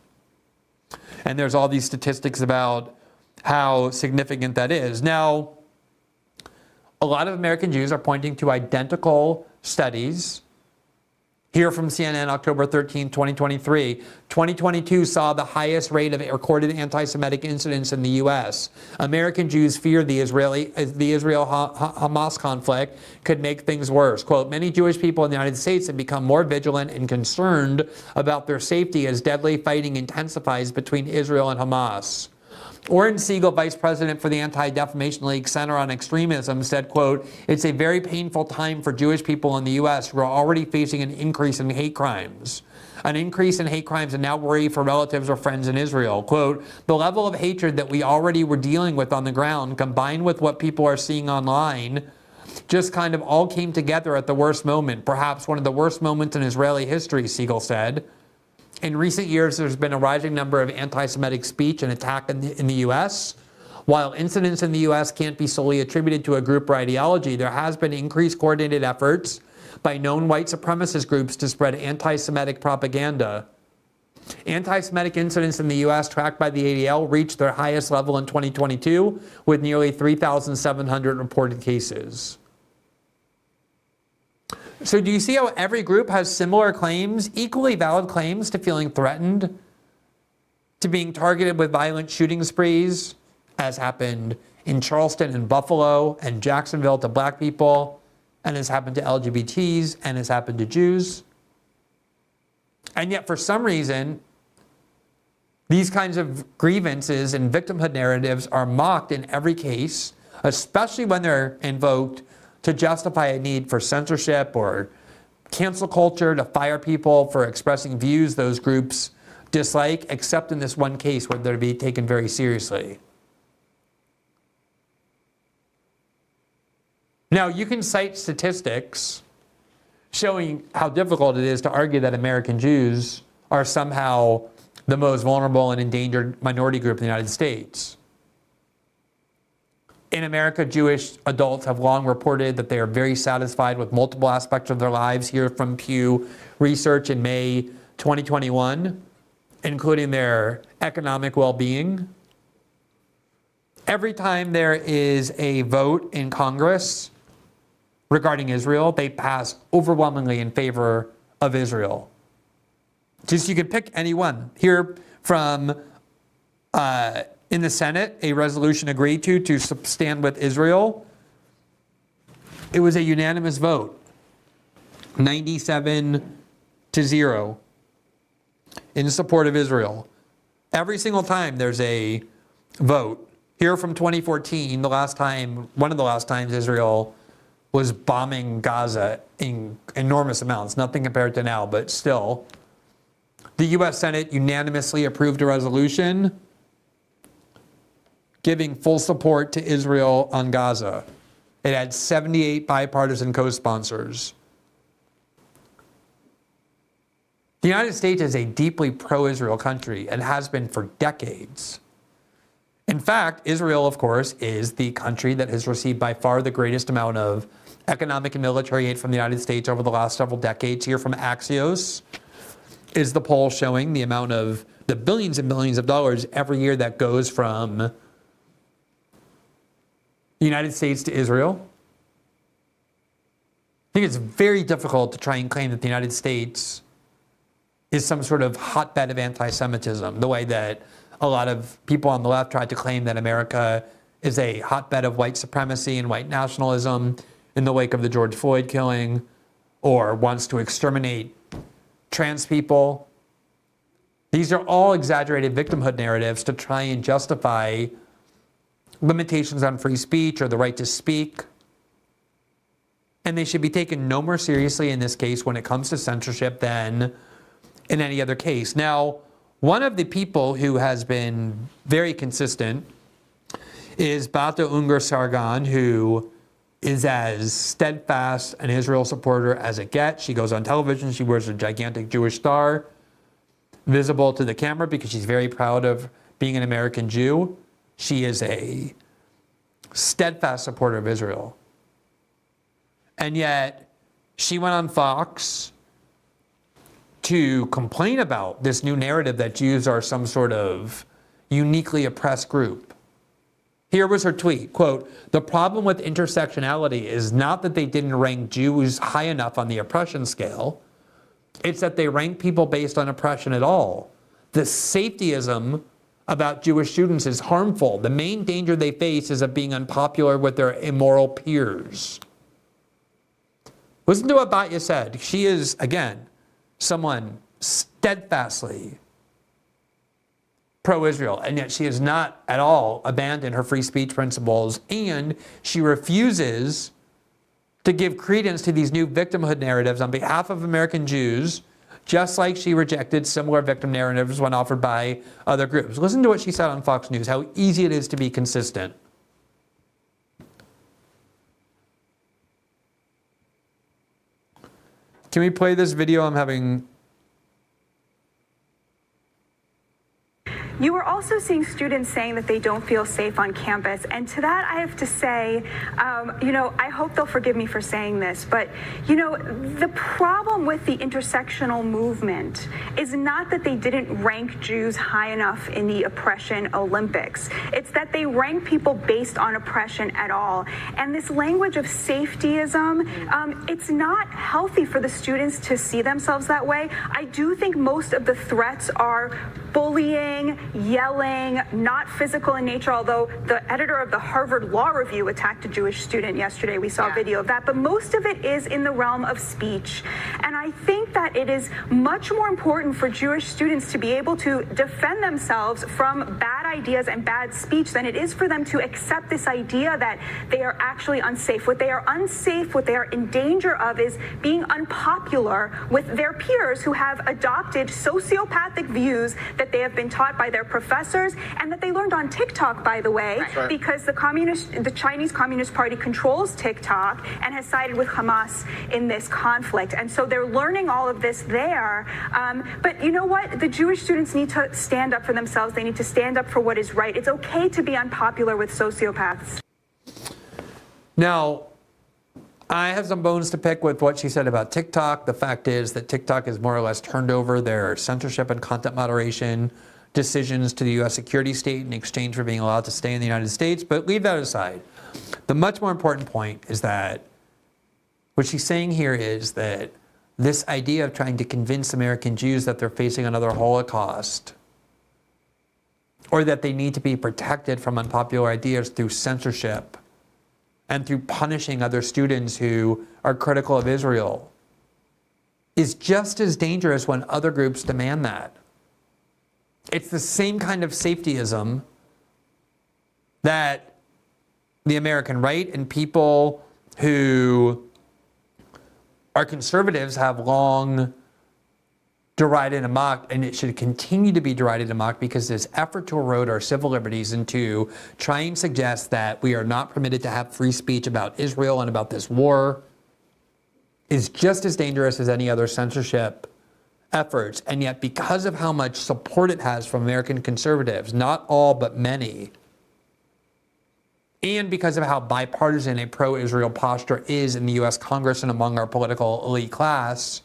And there's all these statistics about how significant that is. Now, a lot of American Jews are pointing to identical studies. Here from CNN, October 13, 2023, 2022 saw the highest rate of recorded anti-Semitic incidents in the U.S. American Jews fear the Israel-Hamas conflict could make things worse. Quote, many Jewish people in the United States have become more vigilant and concerned about their safety as deadly fighting intensifies between Israel and Hamas. Oren Siegel, vice president for the Anti-Defamation League Center on Extremism, said, quote, it's a very painful time for Jewish people in the U.S. who are already facing an increase in hate crimes. An increase in hate crimes and now worry for relatives or friends in Israel. Quote, the level of hatred that we already were dealing with on the ground, combined with what people are seeing online, just kind of all came together at the worst moment, perhaps one of the worst moments in Israeli history, Siegel said. In recent years, there's been a rising number of anti-Semitic speech and attack in the U.S. While incidents in the U.S. can't be solely attributed to a group or ideology, there has been increased coordinated efforts by known white supremacist groups to spread anti-Semitic propaganda. Anti-Semitic incidents in the U.S. tracked by the ADL reached their highest level in 2022 with nearly 3,700 reported cases. So do you see how every group has similar claims, equally valid claims to feeling threatened, to being targeted with violent shooting sprees, as happened in Charleston and Buffalo and Jacksonville to black people, and has happened to LGBTs, and has happened to Jews? And yet, for some reason, these kinds of grievances and victimhood narratives are mocked in every case, especially when they're invoked to justify a need for censorship or cancel culture, to fire people for expressing views those groups dislike, except in this one case where they're to be taken very seriously. Now, you can cite statistics showing how difficult it is to argue that American Jews are somehow the most vulnerable and endangered minority group in the United States. In America, Jewish adults have long reported that they are very satisfied with multiple aspects of their lives. Here from Pew Research in May 2021, including their economic well-being. Every time there is a vote in Congress regarding Israel, they pass overwhelmingly in favor of Israel. Just, you can pick any one. Here from in the Senate, a resolution agreed to stand with Israel. It was a unanimous vote, 97-0, in support of Israel. Every single time there's a vote. Here from 2014, one of the last times Israel was bombing Gaza in enormous amounts, nothing compared to now, but still. The U.S. Senate unanimously approved a resolution giving full support to Israel on Gaza. It had 78 bipartisan co-sponsors. The United States is a deeply pro-Israel country and has been for decades. In fact, Israel, of course, is the country that has received by far the greatest amount of economic and military aid from the United States over the last several decades. Here from Axios is the poll showing the amount of the billions and billions of dollars every year that goes from the United States to Israel. I think it's very difficult to try and claim that the United States is some sort of hotbed of anti-Semitism, the way that a lot of people on the left tried to claim that America is a hotbed of white supremacy and white nationalism in the wake of the George Floyd killing, or wants to exterminate trans people. These are all exaggerated victimhood narratives to try and justify limitations on free speech or the right to speak. And they should be taken no more seriously in this case when it comes to censorship than in any other case. Now, one of the people who has been very consistent is Bata Unger Sargon, who is as steadfast an Israel supporter as it gets. She goes on television, she wears a gigantic Jewish star, visible to the camera because she's very proud of being an American Jew. She is a steadfast supporter of Israel. And yet, she went on Fox to complain about this new narrative that Jews are some sort of uniquely oppressed group. Here was her tweet, quote, "The problem with intersectionality is not that they didn't rank Jews high enough on the oppression scale. It's that they rank people based on oppression at all. The safetyism about Jewish students is harmful. The main danger they face is of being unpopular with their immoral peers." Listen to what Batya said. She is, again, someone steadfastly pro-Israel, and yet she has not at all abandoned her free speech principles, and she refuses to give credence to these new victimhood narratives on behalf of American Jews, just like she rejected similar victim narratives when offered by other groups. Listen to what she said on Fox News, how easy it is to be consistent. Can we play this video? I'm having... You are also seeing students saying that they don't feel safe on campus. And to that, I have to say, I hope they'll forgive me for saying this, but, the problem with the intersectional movement is not that they didn't rank Jews high enough in the oppression Olympics. It's that they rank people based on oppression at all. And this language of safetyism, it's not healthy for the students to see themselves that way. I do think most of the threats are bullying, yelling, not physical in nature, although the editor of the Harvard Law Review attacked a Jewish student yesterday. We saw a video of that. But most of it is in the realm of speech. And I think that it is much more important for Jewish students to be able to defend themselves from bad ideas and bad speech than it is for them to accept this idea that they are actually unsafe. What they are unsafe, what they are in danger of is being unpopular with their peers who have adopted sociopathic views that they have been taught by their professors and that they learned on TikTok, by the way, because the Chinese Communist Party controls TikTok and has sided with Hamas in this conflict. And so they're learning all of this there. But you know what? The Jewish students need to stand up for themselves. They need to stand up for what is right. It's okay to be unpopular with sociopaths. Now, I have some bones to pick with what she said about TikTok. The fact is that TikTok has more or less turned over their censorship and content moderation decisions to the U.S. security state in exchange for being allowed to stay in the United States. But leave that aside. The much more important point is that what she's saying here is that this idea of trying to convince American Jews that they're facing another Holocaust or that they need to be protected from unpopular ideas through censorship and through punishing other students who are critical of Israel is just as dangerous when other groups demand that. It's the same kind of safetyism that the American right and people who are conservatives have long derided and mocked, and it should continue to be derided and mocked because this effort to erode our civil liberties and to try and suggest that we are not permitted to have free speech about Israel and about this war is just as dangerous as any other censorship efforts. And yet, because of how much support it has from American conservatives, not all but many, and because of how bipartisan a pro-Israel posture is in the US Congress and among our political elite class,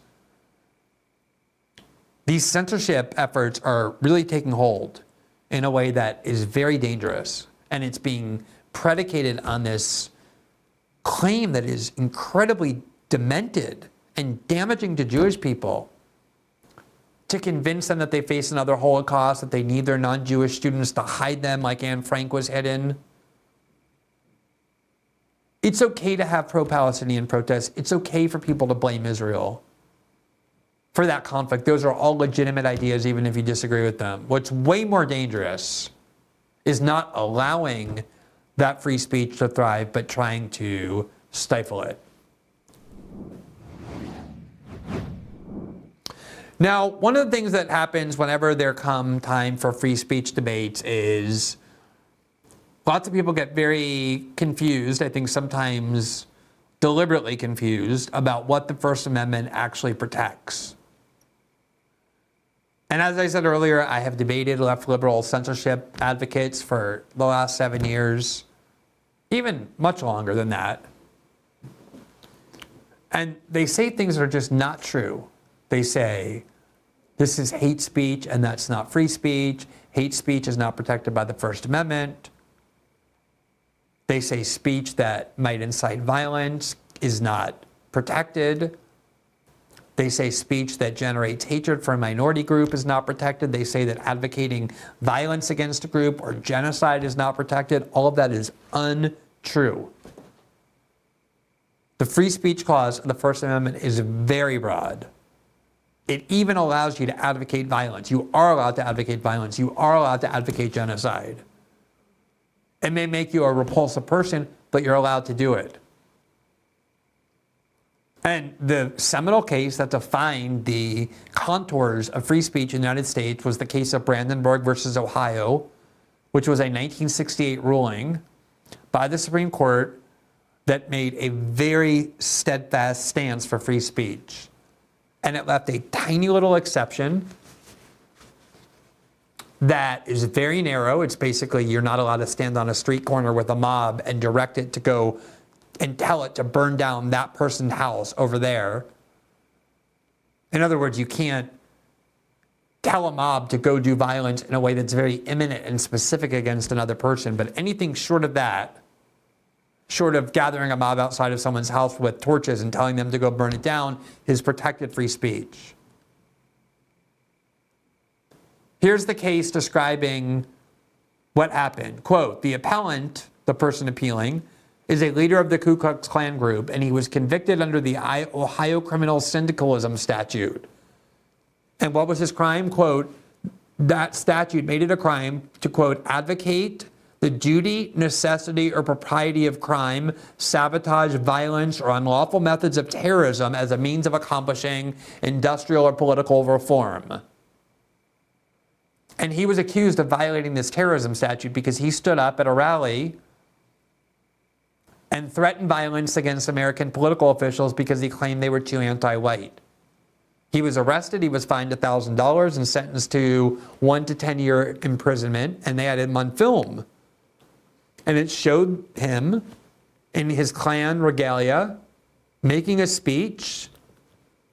these censorship efforts are really taking hold in a way that is very dangerous. And it's being predicated on this claim that is incredibly demented and damaging to Jewish people to convince them that they face another Holocaust, that they need their non-Jewish students to hide them like Anne Frank was hidden. It's okay to have pro-Palestinian protests. It's okay for people to blame Israel for that conflict. Those are all legitimate ideas, even if you disagree with them. What's way more dangerous is not allowing that free speech to thrive, but trying to stifle it. Now, one of the things that happens whenever there come time for free speech debates is lots of people get very confused. I think sometimes deliberately confused about what the First Amendment actually protects. And as I said earlier, I have debated left liberal censorship advocates for the last 7 years, even much longer than that. And they say things that are just not true. They say, this is hate speech and that's not free speech. Hate speech is not protected by the First Amendment. They say speech that might incite violence is not protected. They say speech that generates hatred for a minority group is not protected. They say that advocating violence against a group or genocide is not protected. All of that is untrue. The free speech clause of the First Amendment is very broad. It even allows you to advocate violence. You are allowed to advocate violence. You are allowed to advocate genocide. It may make you a repulsive person, but you're allowed to do it. And the seminal case that defined the contours of free speech in the United States was the case of Brandenburg versus Ohio, which was a 1968 ruling by the Supreme Court that made a very steadfast stance for free speech. And it left a tiny little exception that is very narrow. It's basically you're not allowed to stand on a street corner with a mob and direct it to go and tell it to burn down that person's house over there. In other words, you can't tell a mob to go do violence in a way that's very imminent and specific against another person. But anything short of that, short of gathering a mob outside of someone's house with torches and telling them to go burn it down, is protected free speech. Here's the case describing what happened. Quote, the appellant, the person appealing, is a leader of the Ku Klux Klan group, and he was convicted under the Ohio criminal syndicalism statute. And what was his crime? Quote, that statute made it a crime to, quote, advocate the duty, necessity, or propriety of crime, sabotage, violence, or unlawful methods of terrorism as a means of accomplishing industrial or political reform. And he was accused of violating this terrorism statute because he stood up at a rally and threatened violence against American political officials because he claimed they were too anti-white. He was arrested, he was fined $1,000 and sentenced to 1 to 10 year imprisonment, and they had him on film. And it showed him in his Klan regalia making a speech.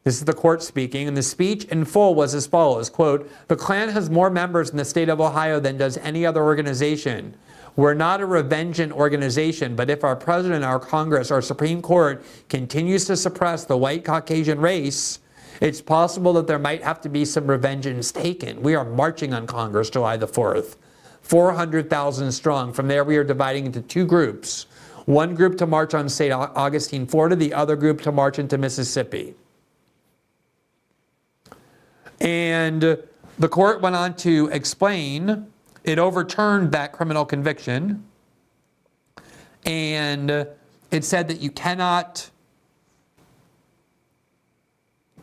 This is the court speaking, and the speech in full was as follows, quote, the Klan has more members in the state of Ohio than does any other organization. We're not a revenging organization, but if our president, our Congress, our Supreme Court continues to suppress the white Caucasian race, it's possible that there might have to be some revengeance taken. We are marching on Congress July the 4th, 400,000 strong. From there, we are dividing into two groups. One group to march on St. Augustine, Florida, the other group to march into Mississippi. And the court went on to explain it overturned that criminal conviction, and it said that you cannot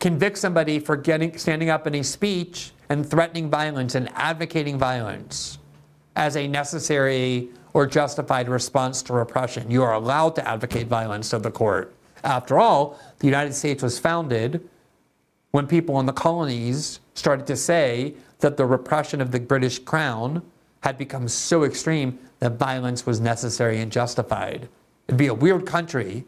convict somebody for standing up in a speech and threatening violence and advocating violence as a necessary or justified response to repression. You are allowed to advocate violence to the court. After all, the United States was founded when people in the colonies started to say that the repression of the British Crown had become so extreme that violence was necessary and justified. It'd be a weird country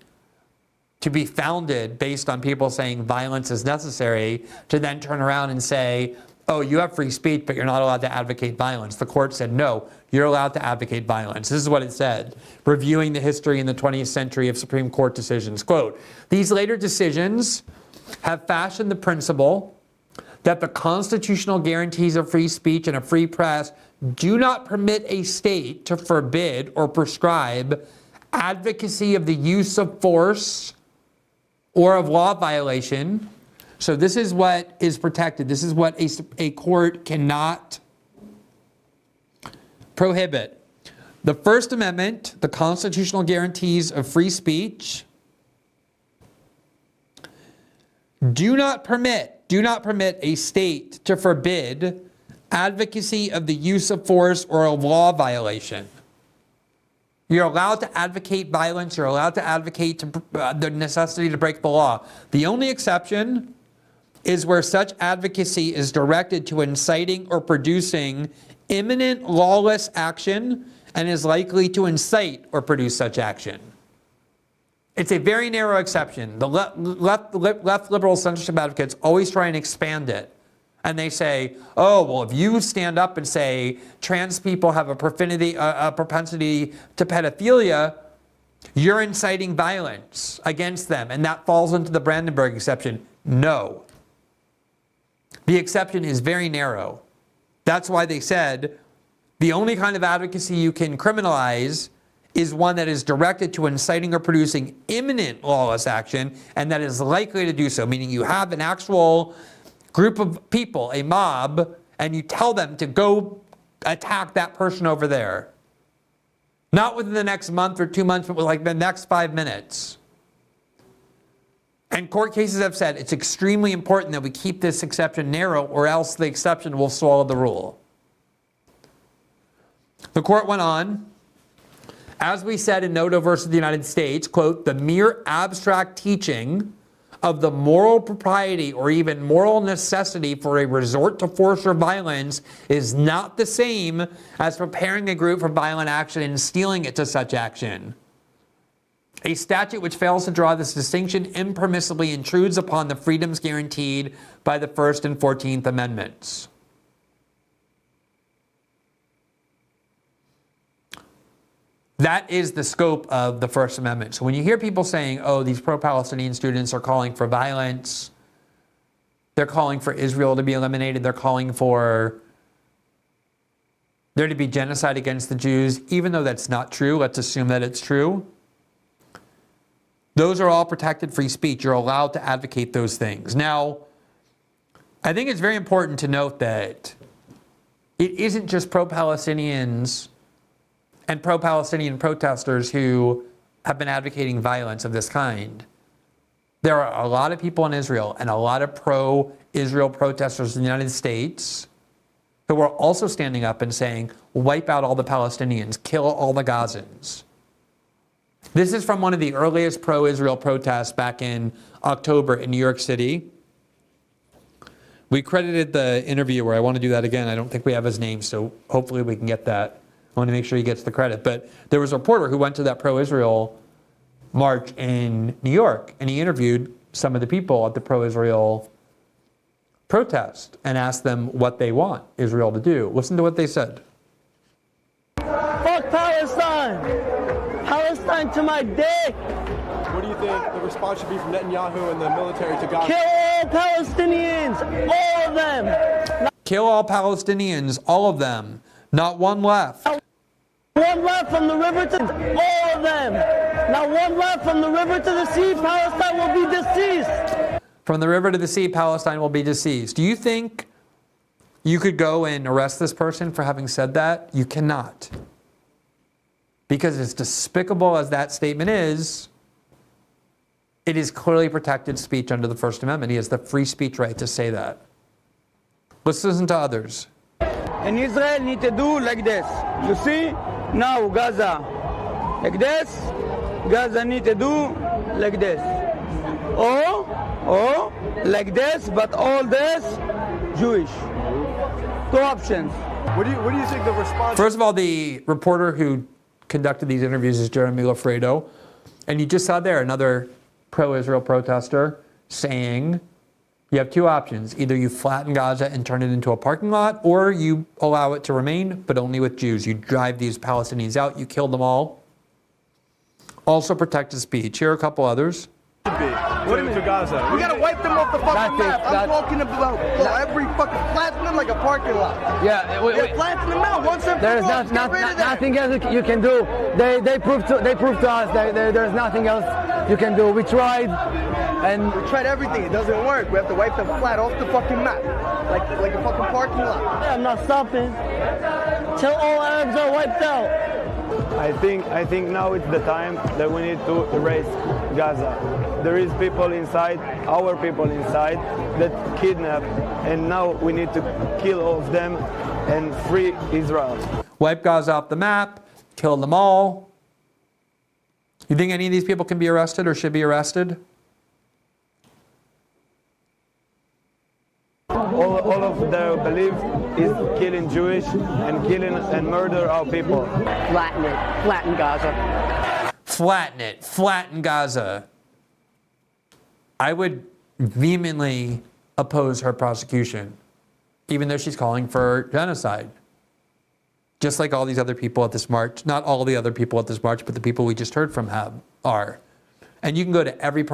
to be founded based on people saying violence is necessary, to then turn around and say, oh, you have free speech, but you're not allowed to advocate violence. The court said, no, you're allowed to advocate violence. This is what it said, reviewing the history in the 20th century of Supreme Court decisions. Quote, these later decisions have fashioned the principle that the constitutional guarantees of free speech and a free press do not permit a state to forbid or prescribe advocacy of the use of force or of law violation. So this is what is protected. This is what a court cannot prohibit. The First Amendment, the constitutional guarantees of free speech, do not permit a state to forbid advocacy of the use of force or a law violation. You're allowed to advocate violence. You're allowed to advocate the necessity to break the law. The only exception is where such advocacy is directed to inciting or producing imminent lawless action and is likely to incite or produce such action. It's a very narrow exception. The left liberal censorship advocates always try and expand it. And they say, oh, well, if you stand up and say trans people have a propensity to pedophilia, you're inciting violence against them. And that falls into the Brandenburg exception. No. The exception is very narrow. That's why they said the only kind of advocacy you can criminalize is one that is directed to inciting or producing imminent lawless action and that is likely to do so, meaning you have an actual group of people, a mob, and you tell them to go attack that person over there. Not within the next month or 2 months, but like the next 5 minutes. And court cases have said it's extremely important that we keep this exception narrow or else the exception will swallow the rule. The court went on, as we said in Noto versus the United States, quote, the mere abstract teaching of the moral propriety or even moral necessity for a resort to force or violence is not the same as preparing a group for violent action and steeling it to such action. A statute which fails to draw this distinction impermissibly intrudes upon the freedoms guaranteed by the First and 14th Amendments. That is the scope of the First Amendment. So when you hear people saying, oh, these pro-Palestinian students are calling for violence, they're calling for Israel to be eliminated, they're calling for there to be genocide against the Jews, even though that's not true, let's assume that it's true. Those are all protected free speech. You're allowed to advocate those things. Now, I think it's very important to note that it isn't just pro-Palestinians and pro-Palestinian protesters who have been advocating violence of this kind. There are a lot of people in Israel and a lot of pro-Israel protesters in the United States who are also standing up and saying, wipe out all the Palestinians, kill all the Gazans. This is from one of the earliest pro-Israel protests back in October in New York City. We credited the interviewer. I want to do that again. I don't think we have his name, so hopefully we can get that. I want to make sure he gets the credit. But there was a reporter who went to that pro-Israel march in New York, and he interviewed some of the people at the pro-Israel protest and asked them what they want Israel to do. Listen to what they said. Fuck Palestine! Palestine to my dick! What do you think the response should be from Netanyahu and the military to Gaza? Kill all Palestinians! All of them! Kill all Palestinians, all of them. Not one left. One left from the river to all of them. Not one left from the river to the sea. Palestine will be deceased. From the river to the sea, Palestine will be deceased. Do you think you could go and arrest this person for having said that? You cannot. Because as despicable as that statement is, it is clearly protected speech under the First Amendment. He has the free speech right to say that. Let's listen to others. And Israel need to do like this. You see? Now Gaza. Like this. Gaza need to do like this. Or like this, but all this Jewish. Two options. What do you think the response? First of all, the reporter who conducted these interviews is Jeremy Lafredo. And you just saw there another pro-Israel protester saying, you have two options. Either you flatten Gaza and turn it into a parking lot, or you allow it to remain, but only with Jews. You drive these Palestinians out, you kill them all. Also protected speech. Here are a couple others. What do you mean to Gaza? We gotta wipe them off the fucking map. I'm talking about every fucking flatten them like a parking lot. Yeah, flatten them out once and there's for all. nothing else you can do. They proved to us that there's nothing else you can do. We tried, and We tried everything. It doesn't work. We have to wipe them flat off the fucking map, like a fucking parking lot. I'm not stopping till all Arabs are wiped out. I think now it's the time that we need to erase Gaza. There is people inside, our people inside, that kidnap, and now we need to kill all of them and free Israel. Wipe Gaza off the map, kill them all. You think any of these people can be arrested or should be arrested? All of their belief is killing Jewish and killing and murder our people. Flatten it. Flatten Gaza. Flatten it. Flatten Gaza. I would vehemently oppose her prosecution, even though she's calling for genocide. Just like all these other people at this march. Not all the other people at this march, but the people we just heard from are. And you can go to every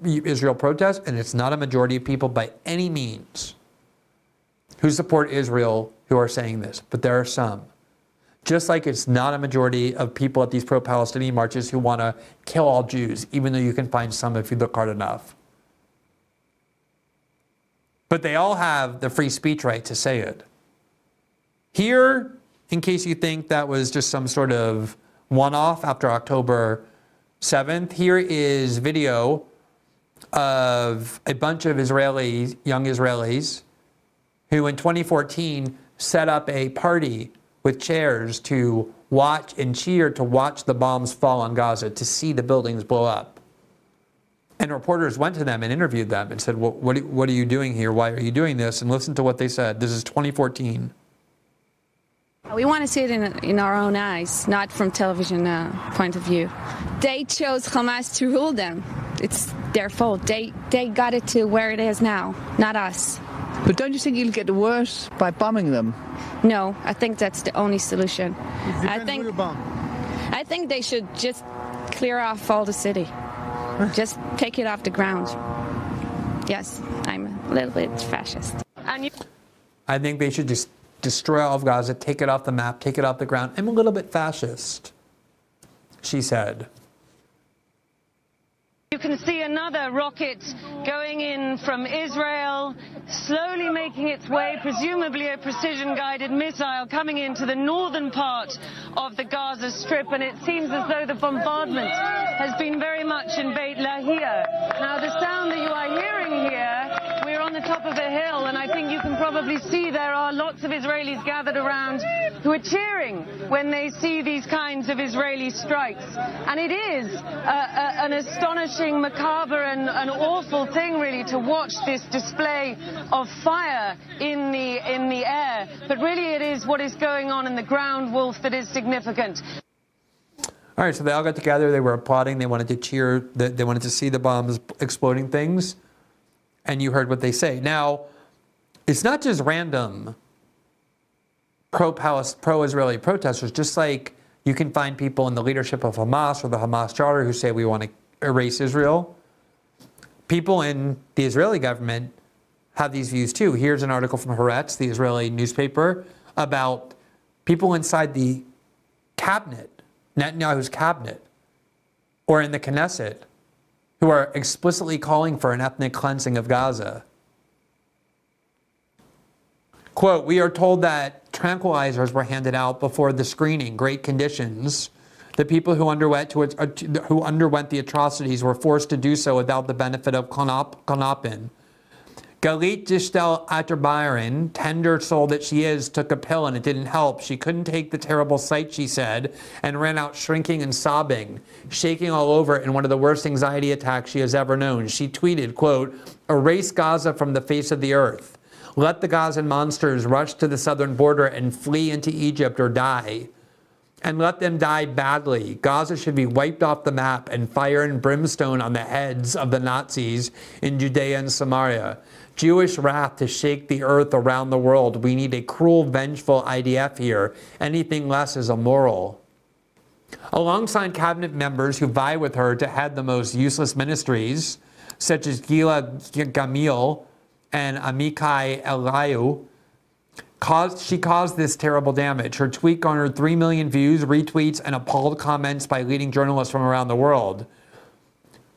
Israel protest, and it's not a majority of people by any means who support Israel who are saying this, but there are some. Just like it's not a majority of people at these pro-Palestinian marches who want to kill all Jews, even though you can find some if you look hard enough. But they all have the free speech right to say it. Here, in case you think that was just some sort of one-off after October 7th, here is video of a bunch of Israelis, young Israelis, who in 2014 set up a party with chairs to watch and cheer to watch the bombs fall on Gaza, to see the buildings blow up. And reporters went to them and interviewed them and said, well, what are you doing here? Why are you doing this? And listen to what they said. This is 2014. We want to see it in our own eyes, not from television point of view. They chose Hamas to rule them. It's their fault. They got it to where it is now, not us. But don't you think you'll get worse by bombing them? No, I think that's the only solution. I think they should just clear off all the city. Just take it off the ground. Yes, I'm a little bit fascist. I think they should just destroy all of Gaza, take it off the map, take it off the ground. I'm a little bit fascist, she said. You can see another rocket going in from Israel, slowly making its way, presumably a precision-guided missile coming into the northern part of the Gaza Strip, and it seems as though the bombardment has been very much in Beit Lahia. Now, the sound that you are hearing here, we're on the top of a hill, and I think you can probably see there are lots of Israelis gathered around who are cheering when they see these kinds of Israeli strikes. And it is an astonishing, macabre and an awful thing, really, to watch this display of fire in the air. But really it is what is going on in the ground, Wolf, that is significant. All right, so they all got together. They were applauding. They wanted to cheer. They wanted to see the bombs exploding things. And you heard what they say. Now, it's not just random pro-Israeli protesters. Just like you can find people in the leadership of Hamas or the Hamas Charter who say we want to erase Israel. People in the Israeli government have these views too. Here's an article from Haaretz, the Israeli newspaper, about people inside the cabinet, Netanyahu's cabinet, or in the Knesset, who are explicitly calling for an ethnic cleansing of Gaza. Quote, we are told that tranquilizers were handed out before the screening, great conditions. The people who underwent the atrocities were forced to do so without the benefit of Konopin. Galit Distel Atterbayern, tender soul that she is, took a pill and it didn't help. She couldn't take the terrible sight, she said, and ran out shrinking and sobbing, shaking all over in one of the worst anxiety attacks she has ever known. She tweeted, quote, erase Gaza from the face of the earth. Let the Gazan monsters rush to the southern border and flee into Egypt or die. And let them die badly. Gaza should be wiped off the map and fire and brimstone on the heads of the Nazis in Judea and Samaria. Jewish wrath to shake the earth around the world. We need a cruel, vengeful IDF here. Anything less is immoral. Alongside cabinet members who vie with her to head the most useless ministries, such as Gila Gamil and Amikai Eliyahu, she caused this terrible damage. Her tweet garnered 3 million views, retweets, and appalled comments by leading journalists from around the world.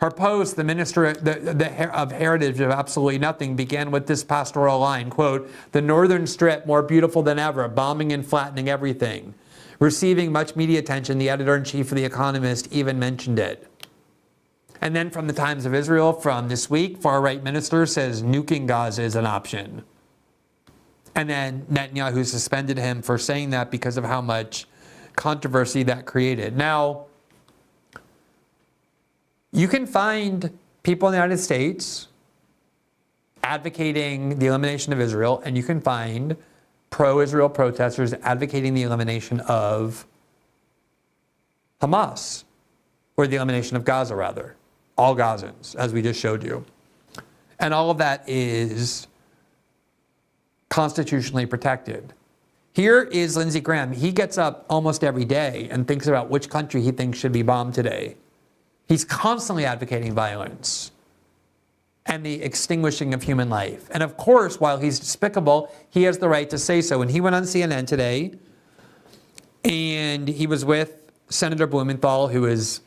Her post, the Minister of Heritage of Absolutely Nothing, began with this pastoral line, quote, the Northern Strip more beautiful than ever, bombing and flattening everything. Receiving much media attention, the editor-in-chief of The Economist even mentioned it. And then from the Times of Israel from this week, far-right minister says nuking Gaza is an option. And then Netanyahu suspended him for saying that because of how much controversy that created. Now, You can find people in the United States advocating the elimination of Israel, and you can find pro-Israel protesters advocating the elimination of Hamas, or the elimination of Gaza, rather. All Gazans, as we just showed you. And all of that is constitutionally protected. Here is Lindsey Graham. He gets up almost every day and thinks about which country he thinks should be bombed today. He's constantly advocating violence and the extinguishing of human life. And of course, while he's despicable, he has the right to say so. And he went on CNN today, and he was with Senator Blumenthal, who is,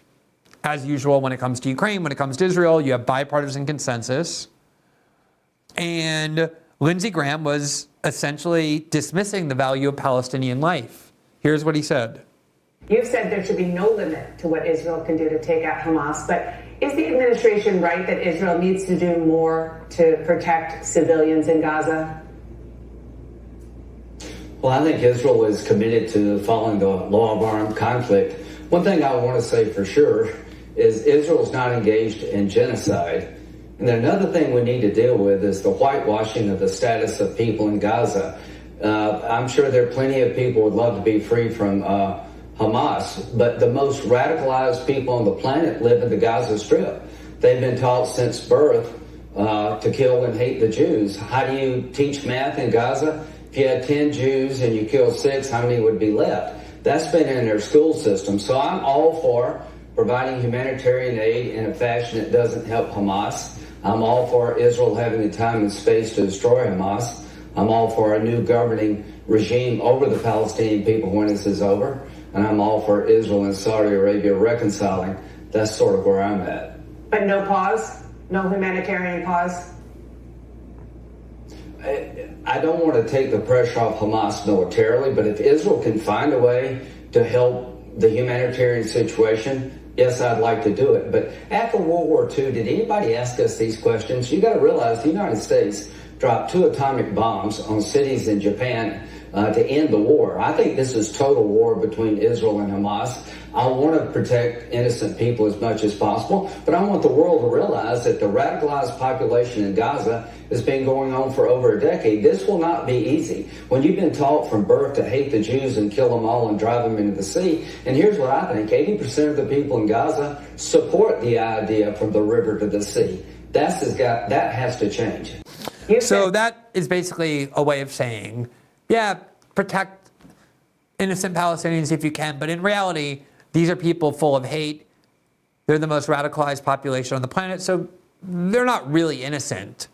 as usual, when it comes to Ukraine, when it comes to Israel, you have bipartisan consensus. And Lindsey Graham was essentially dismissing the value of Palestinian life. Here's what he said. You've said there should be no limit to what Israel can do to take out Hamas, but is the administration right that Israel needs to do more to protect civilians in Gaza? Well, I think Israel is committed to following the law of armed conflict. One thing I want to say for sure is Israel's not engaged in genocide. And another thing we need to deal with is the whitewashing of the status of people in Gaza. I'm sure there are plenty of people who would love to be free from Hamas, but the most radicalized people on the planet live in the Gaza Strip. They've been taught since birth to kill and hate the Jews. How do you teach math in Gaza? If you had 10 Jews and you killed 6, how many would be left? That's been in their school system. So I'm all for providing humanitarian aid in a fashion that doesn't help Hamas. I'm all for Israel having the time and space to destroy Hamas. I'm all for a new governing regime over the Palestinian people when this is over. And I'm all for Israel and Saudi Arabia reconciling. That's sort of where I'm at. But no pause? No humanitarian pause? I don't want to take the pressure off Hamas militarily, but if Israel can find a way to help the humanitarian situation, yes, I'd like to do it. But after World War II, did anybody ask us these questions? You got to realize the United States dropped 2 atomic bombs on cities in Japan to end the war. I think this is total war between Israel and Hamas. I want to protect innocent people as much as possible, but I want the world to realize that the radicalized population in Gaza has been going on for over a decade. This will not be easy. When you've been taught from birth to hate the Jews and kill them all and drive them into the sea, and here's what I think, 80% of the people in Gaza support the idea from the river to the sea. That has to change. So that is basically a way of saying, yeah, protect innocent Palestinians if you can, but in reality, these are people full of hate. They're the most radicalized population on the planet, so they're not really innocent.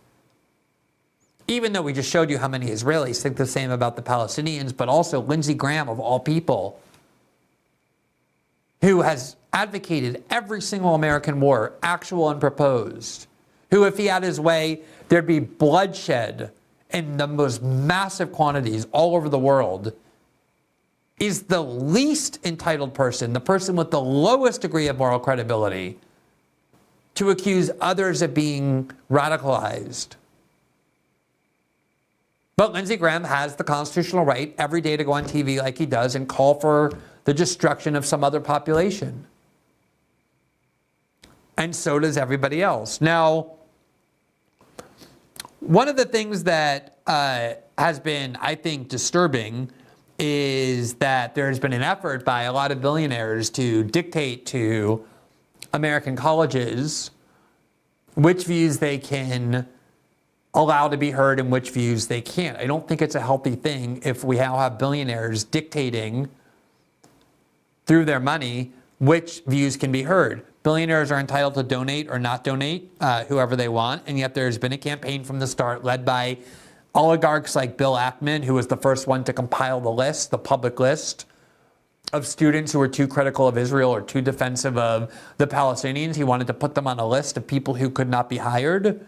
Even though we just showed you how many Israelis think the same about the Palestinians, but also Lindsey Graham, of all people, who has advocated every single American war, actual and proposed, who, if he had his way, there'd be bloodshed in the most massive quantities all over the world, is the least entitled person, the person with the lowest degree of moral credibility, to accuse others of being radicalized. But Lindsey Graham has the constitutional right every day to go on TV like he does and call for the destruction of some other population. And so does everybody else. Now, one of the things that has been, I think, disturbing is that there's been an effort by a lot of billionaires to dictate to American colleges which views they can allow to be heard and which views they can't. I don't think it's a healthy thing if we now have billionaires dictating through their money which views can be heard. Billionaires are entitled to donate or not donate whoever they want, and yet there's been a campaign from the start led by oligarchs like Bill Ackman, who was the first one to compile the list, the public list of students who were too critical of Israel or too defensive of the Palestinians. He wanted to put them on a list of people who could not be hired.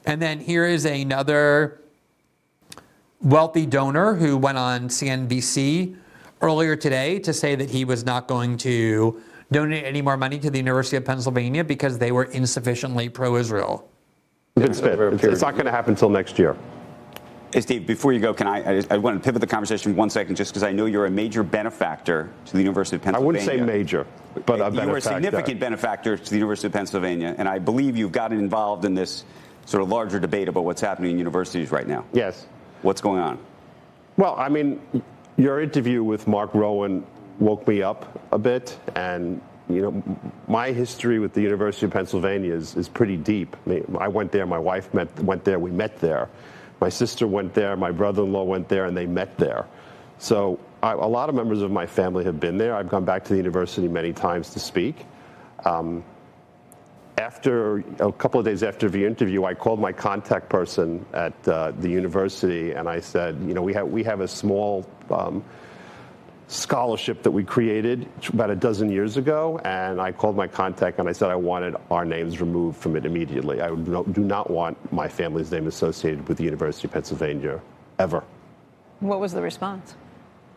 And then here is another wealthy donor who went on CNBC earlier today to say that he was not going to donate any more money to the University of Pennsylvania because they were insufficiently pro-Israel. It's not going to happen until next year. Hey, Steve, before you go, I want to pivot the conversation 1 second just because I know you're a major benefactor to the University of Pennsylvania. I wouldn't say major, but a benefactor. You're a significant benefactor to the University of Pennsylvania, and I believe you've gotten involved in this sort of larger debate about what's happening in universities right now. Yes. What's going on? Well, I mean, your interview with Mark Rowan woke me up a bit, and my history with the University of Pennsylvania is pretty deep. I went there, my wife went there, we met there. My sister went there, my brother-in-law went there, and they met there. So a lot of members of my family have been there. I've gone back to the university many times to speak. After a couple of days after the interview, I called my contact person at the university, and I said, we have a small scholarship that we created about a dozen years ago, and I called my contact and I said I wanted our names removed from it immediately. I do not want my family's name associated with the University of Pennsylvania ever. What was the response?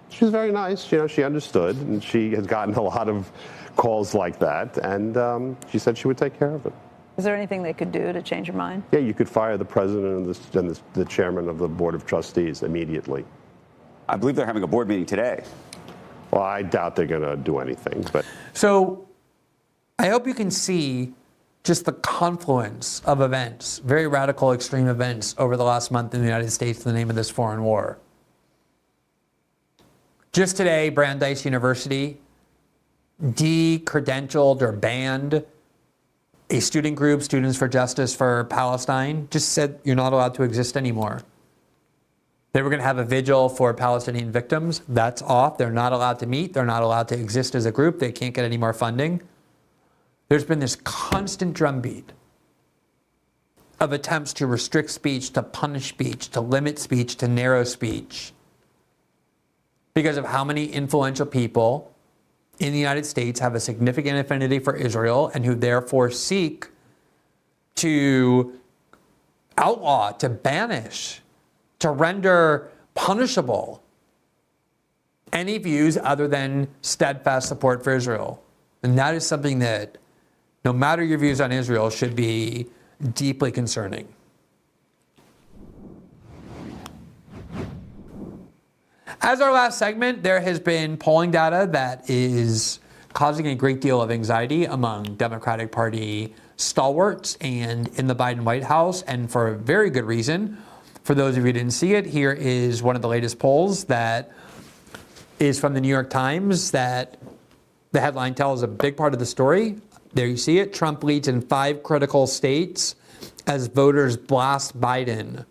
She was very nice. She understood, and she has gotten a lot of calls like that, and she said she would take care of it. Is there anything they could do to change your mind? Yeah, you could fire the president and the chairman of the board of trustees immediately. I believe they're having a board meeting today. Well, I doubt they're going to do anything. But so I hope you can see just the confluence of events, very radical, extreme events over the last month in the United States in the name of this foreign war. Just today, Brandeis University de-credentialed or banned a student group, Students for Justice for Palestine, just said you're not allowed to exist anymore. They were going to have a vigil for Palestinian victims. That's off. They're not allowed to meet. They're not allowed to exist as a group. They can't get any more funding. There's been this constant drumbeat of attempts to restrict speech, to punish speech, to limit speech, to narrow speech, because of how many influential people in the United States have a significant affinity for Israel and who therefore seek to outlaw, to banish, to render punishable any views other than steadfast support for Israel. And that is something that, no matter your views on Israel, should be deeply concerning. As our last segment, there has been polling data that is causing a great deal of anxiety among Democratic Party stalwarts and in the Biden White House, and for a very good reason. For those of you who didn't see it, here is one of the latest polls that is from the New York Times that the headline tells a big part of the story. There you see it. Trump leads in 5 critical states as voters blast Biden,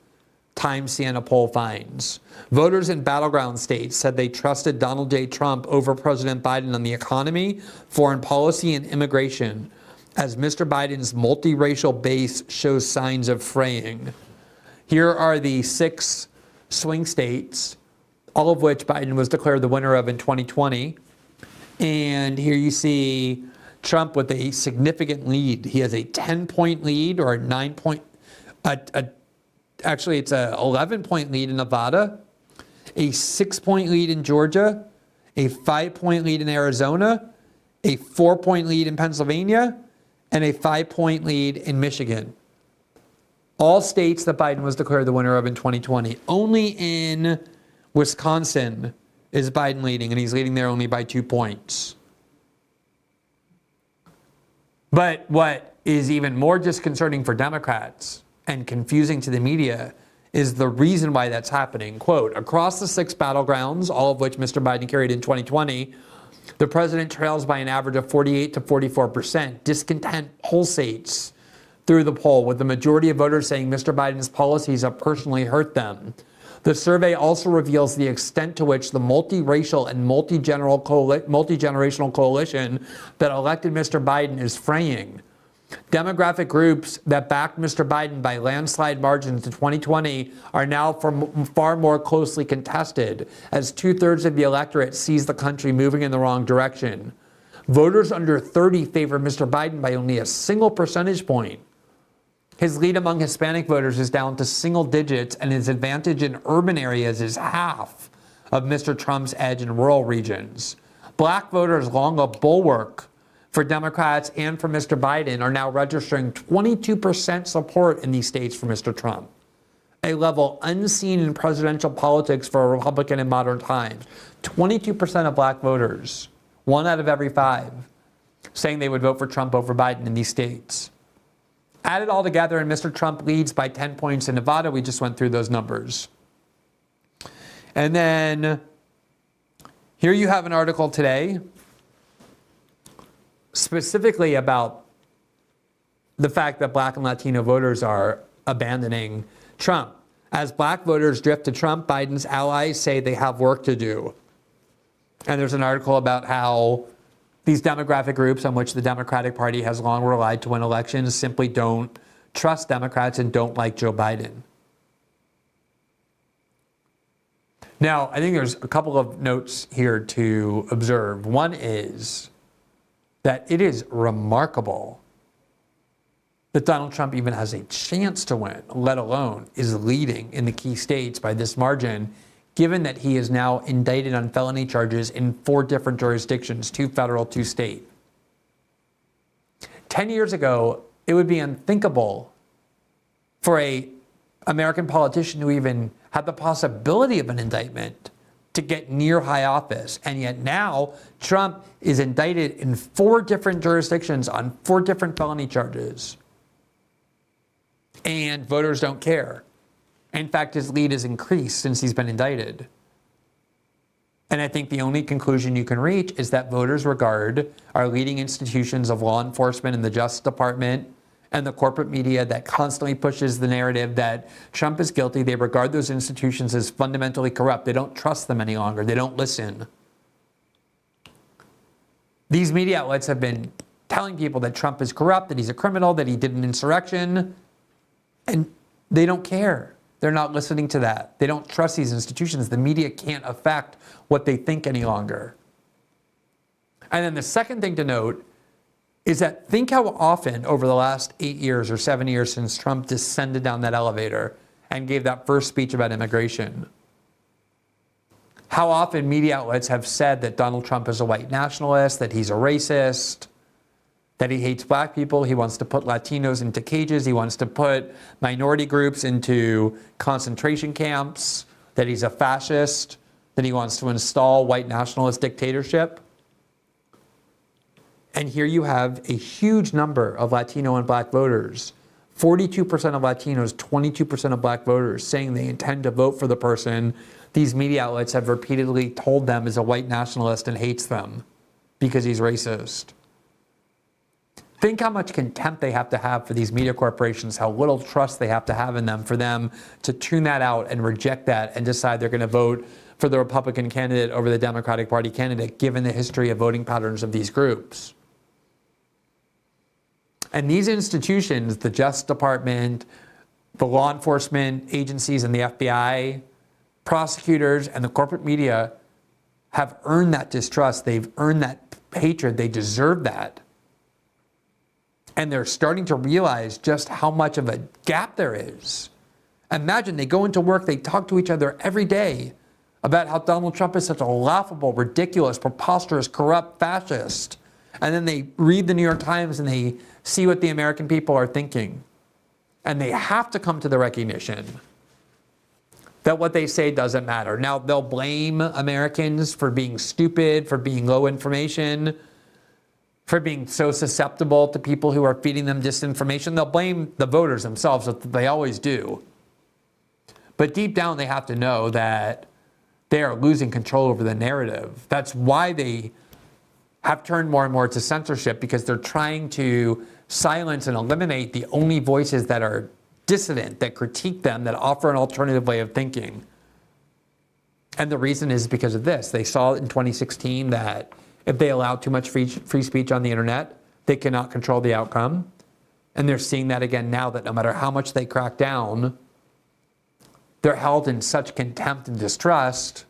Times Siena poll finds. Voters in battleground states said they trusted Donald J. Trump over President Biden on the economy, foreign policy, and immigration, as Mr. Biden's multiracial base shows signs of fraying. Here are the 6 swing states, all of which Biden was declared the winner of in 2020. And here you see Trump with a significant lead. He has a 10-point lead or a 9-point, actually it's a 11-point lead in Nevada, a 6-point lead in Georgia, a 5-point lead in Arizona, a 4-point lead in Pennsylvania, and a 5-point lead in Michigan. All states that Biden was declared the winner of in 2020. Only in Wisconsin is Biden leading, and he's leading there only by 2 points. But what is even more disconcerting for Democrats and confusing to the media is the reason why that's happening. Quote, across the 6 battlegrounds, all of which Mr. Biden carried in 2020, the president trails by an average of 48 to 44%. Discontent pulsates through the poll, with the majority of voters saying Mr. Biden's policies have personally hurt them. The survey also reveals the extent to which the multiracial and multi-generational coalition that elected Mr. Biden is fraying. Demographic groups that backed Mr. Biden by landslide margins in 2020 are now far more closely contested, as 2/3 of the electorate sees the country moving in the wrong direction. Voters under 30 favor Mr. Biden by only a single percentage point. His lead among Hispanic voters is down to single digits, and his advantage in urban areas is half of Mr. Trump's edge in rural regions. Black voters, long a bulwark for Democrats and for Mr. Biden, are now registering 22% support in these states for Mr. Trump. a level unseen in presidential politics for a Republican in modern times. 22% of black voters, 1 out of every 5, saying they would vote for Trump over Biden in these states. Add it all together, and Mr. Trump leads by 10 points in Nevada. We just went through those numbers. And then here you have an article today specifically about the fact that black and Latino voters are abandoning Trump. As black voters drift to Trump, Biden's allies say they have work to do. And there's an article about how these demographic groups on which the Democratic Party has long relied to win elections simply don't trust Democrats and don't like Joe Biden. Now, I think there's a couple of notes here to observe. One is that it is remarkable that Donald Trump even has a chance to win, let alone is leading in the key states by this margin, given that he is now indicted on felony charges in 4 different jurisdictions, 2 federal, 2 state. 10 years ago, it would be unthinkable for an American politician who even had the possibility of an indictment to get near high office. And yet now, Trump is indicted in 4 different jurisdictions on 4 different felony charges. And voters don't care. In fact, his lead has increased since he's been indicted. And I think the only conclusion you can reach is that voters regard our leading institutions of law enforcement and the Justice Department and the corporate media that constantly pushes the narrative that Trump is guilty. They regard those institutions as fundamentally corrupt. They don't trust them any longer. They don't listen. These media outlets have been telling people that Trump is corrupt, that he's a criminal, that he did an insurrection, and they don't care. They're not listening to that. They don't trust these institutions. The media can't affect what they think any longer. And then the second thing to note is that think how often over the last 8 years or 7 years since Trump descended down that elevator and gave that first speech about immigration, how often media outlets have said that Donald Trump is a white nationalist, that he's a racist, that he hates black people, he wants to put Latinos into cages, he wants to put minority groups into concentration camps, that he's a fascist, that he wants to install white nationalist dictatorship. And here you have a huge number of Latino and black voters, 42% of Latinos, 22% of black voters saying they intend to vote for the person these media outlets have repeatedly told them is a white nationalist and hates them because he's racist. Think how much contempt they have to have for these media corporations, how little trust they have to have in them for them to tune that out and reject that and decide they're going to vote for the Republican candidate over the Democratic Party candidate, given the history of voting patterns of these groups. And these institutions, the Justice Department, the law enforcement agencies and the FBI, prosecutors and the corporate media have earned that distrust. They've earned that hatred. They deserve that. And they're starting to realize just how much of a gap there is. Imagine they go into work, they talk to each other every day about how Donald Trump is such a laughable, ridiculous, preposterous, corrupt fascist. And then they read the New York Times and they see what the American people are thinking. And they have to come to the recognition that what they say doesn't matter. Now, they'll blame Americans for being stupid, for being low information, for being so susceptible to people who are feeding them disinformation. They'll blame the voters themselves, as they always do. But deep down, they have to know that they are losing control over the narrative. That's why they have turned more and more to censorship, because they're trying to silence and eliminate the only voices that are dissident, that critique them, that offer an alternative way of thinking. And the reason is because of this. They saw in 2016 that if they allow too much free speech on the internet, they cannot control the outcome. And they're seeing that again now, that no matter how much they crack down, they're held in such contempt and distrust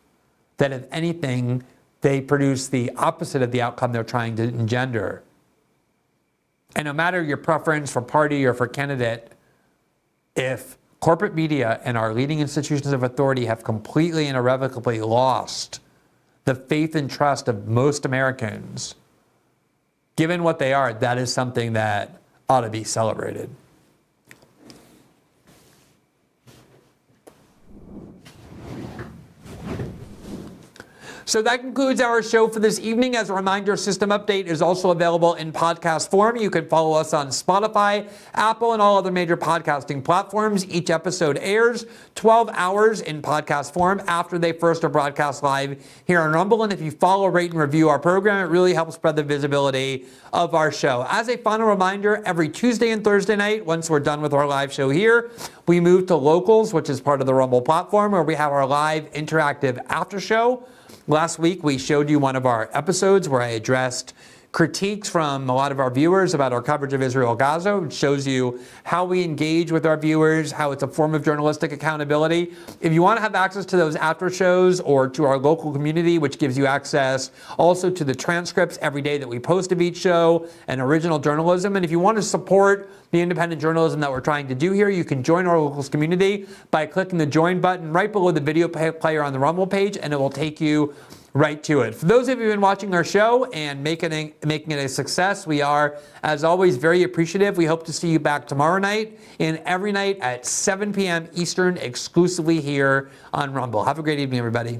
that if anything, they produce the opposite of the outcome they're trying to engender. And no matter your preference for party or for candidate, if corporate media and our leading institutions of authority have completely and irrevocably lost the faith and trust of most Americans, given what they are, that is something that ought to be celebrated. So that concludes our show for this evening. As a reminder, System Update is also available in podcast form. You can follow us on Spotify, Apple, and all other major podcasting platforms. Each episode airs 12 hours in podcast form after they first are broadcast live here on Rumble. And if you follow, rate, and review our program, it really helps spread the visibility of our show. As a final reminder, every Tuesday and Thursday night, once we're done with our live show here, we move to Locals, which is part of the Rumble platform, where we have our live interactive after show. Last week, we showed you one of our episodes where I addressed critiques from a lot of our viewers about our coverage of Israel-Gaza. It shows you how we engage with our viewers, how it's a form of journalistic accountability. If you want to have access to those after shows or to our local community, which gives you access also to the transcripts every day that we post of each show and original journalism, and if you want to support the independent journalism that we're trying to do here, you can join our locals community by clicking the join button right below the video player on the Rumble page, and it will take you right to it. For those of you who've been watching our show and making it a success, we are, as always, very appreciative. We hope to see you back tomorrow night and every night at 7 p.m. Eastern, exclusively here on Rumble. Have a great evening, everybody.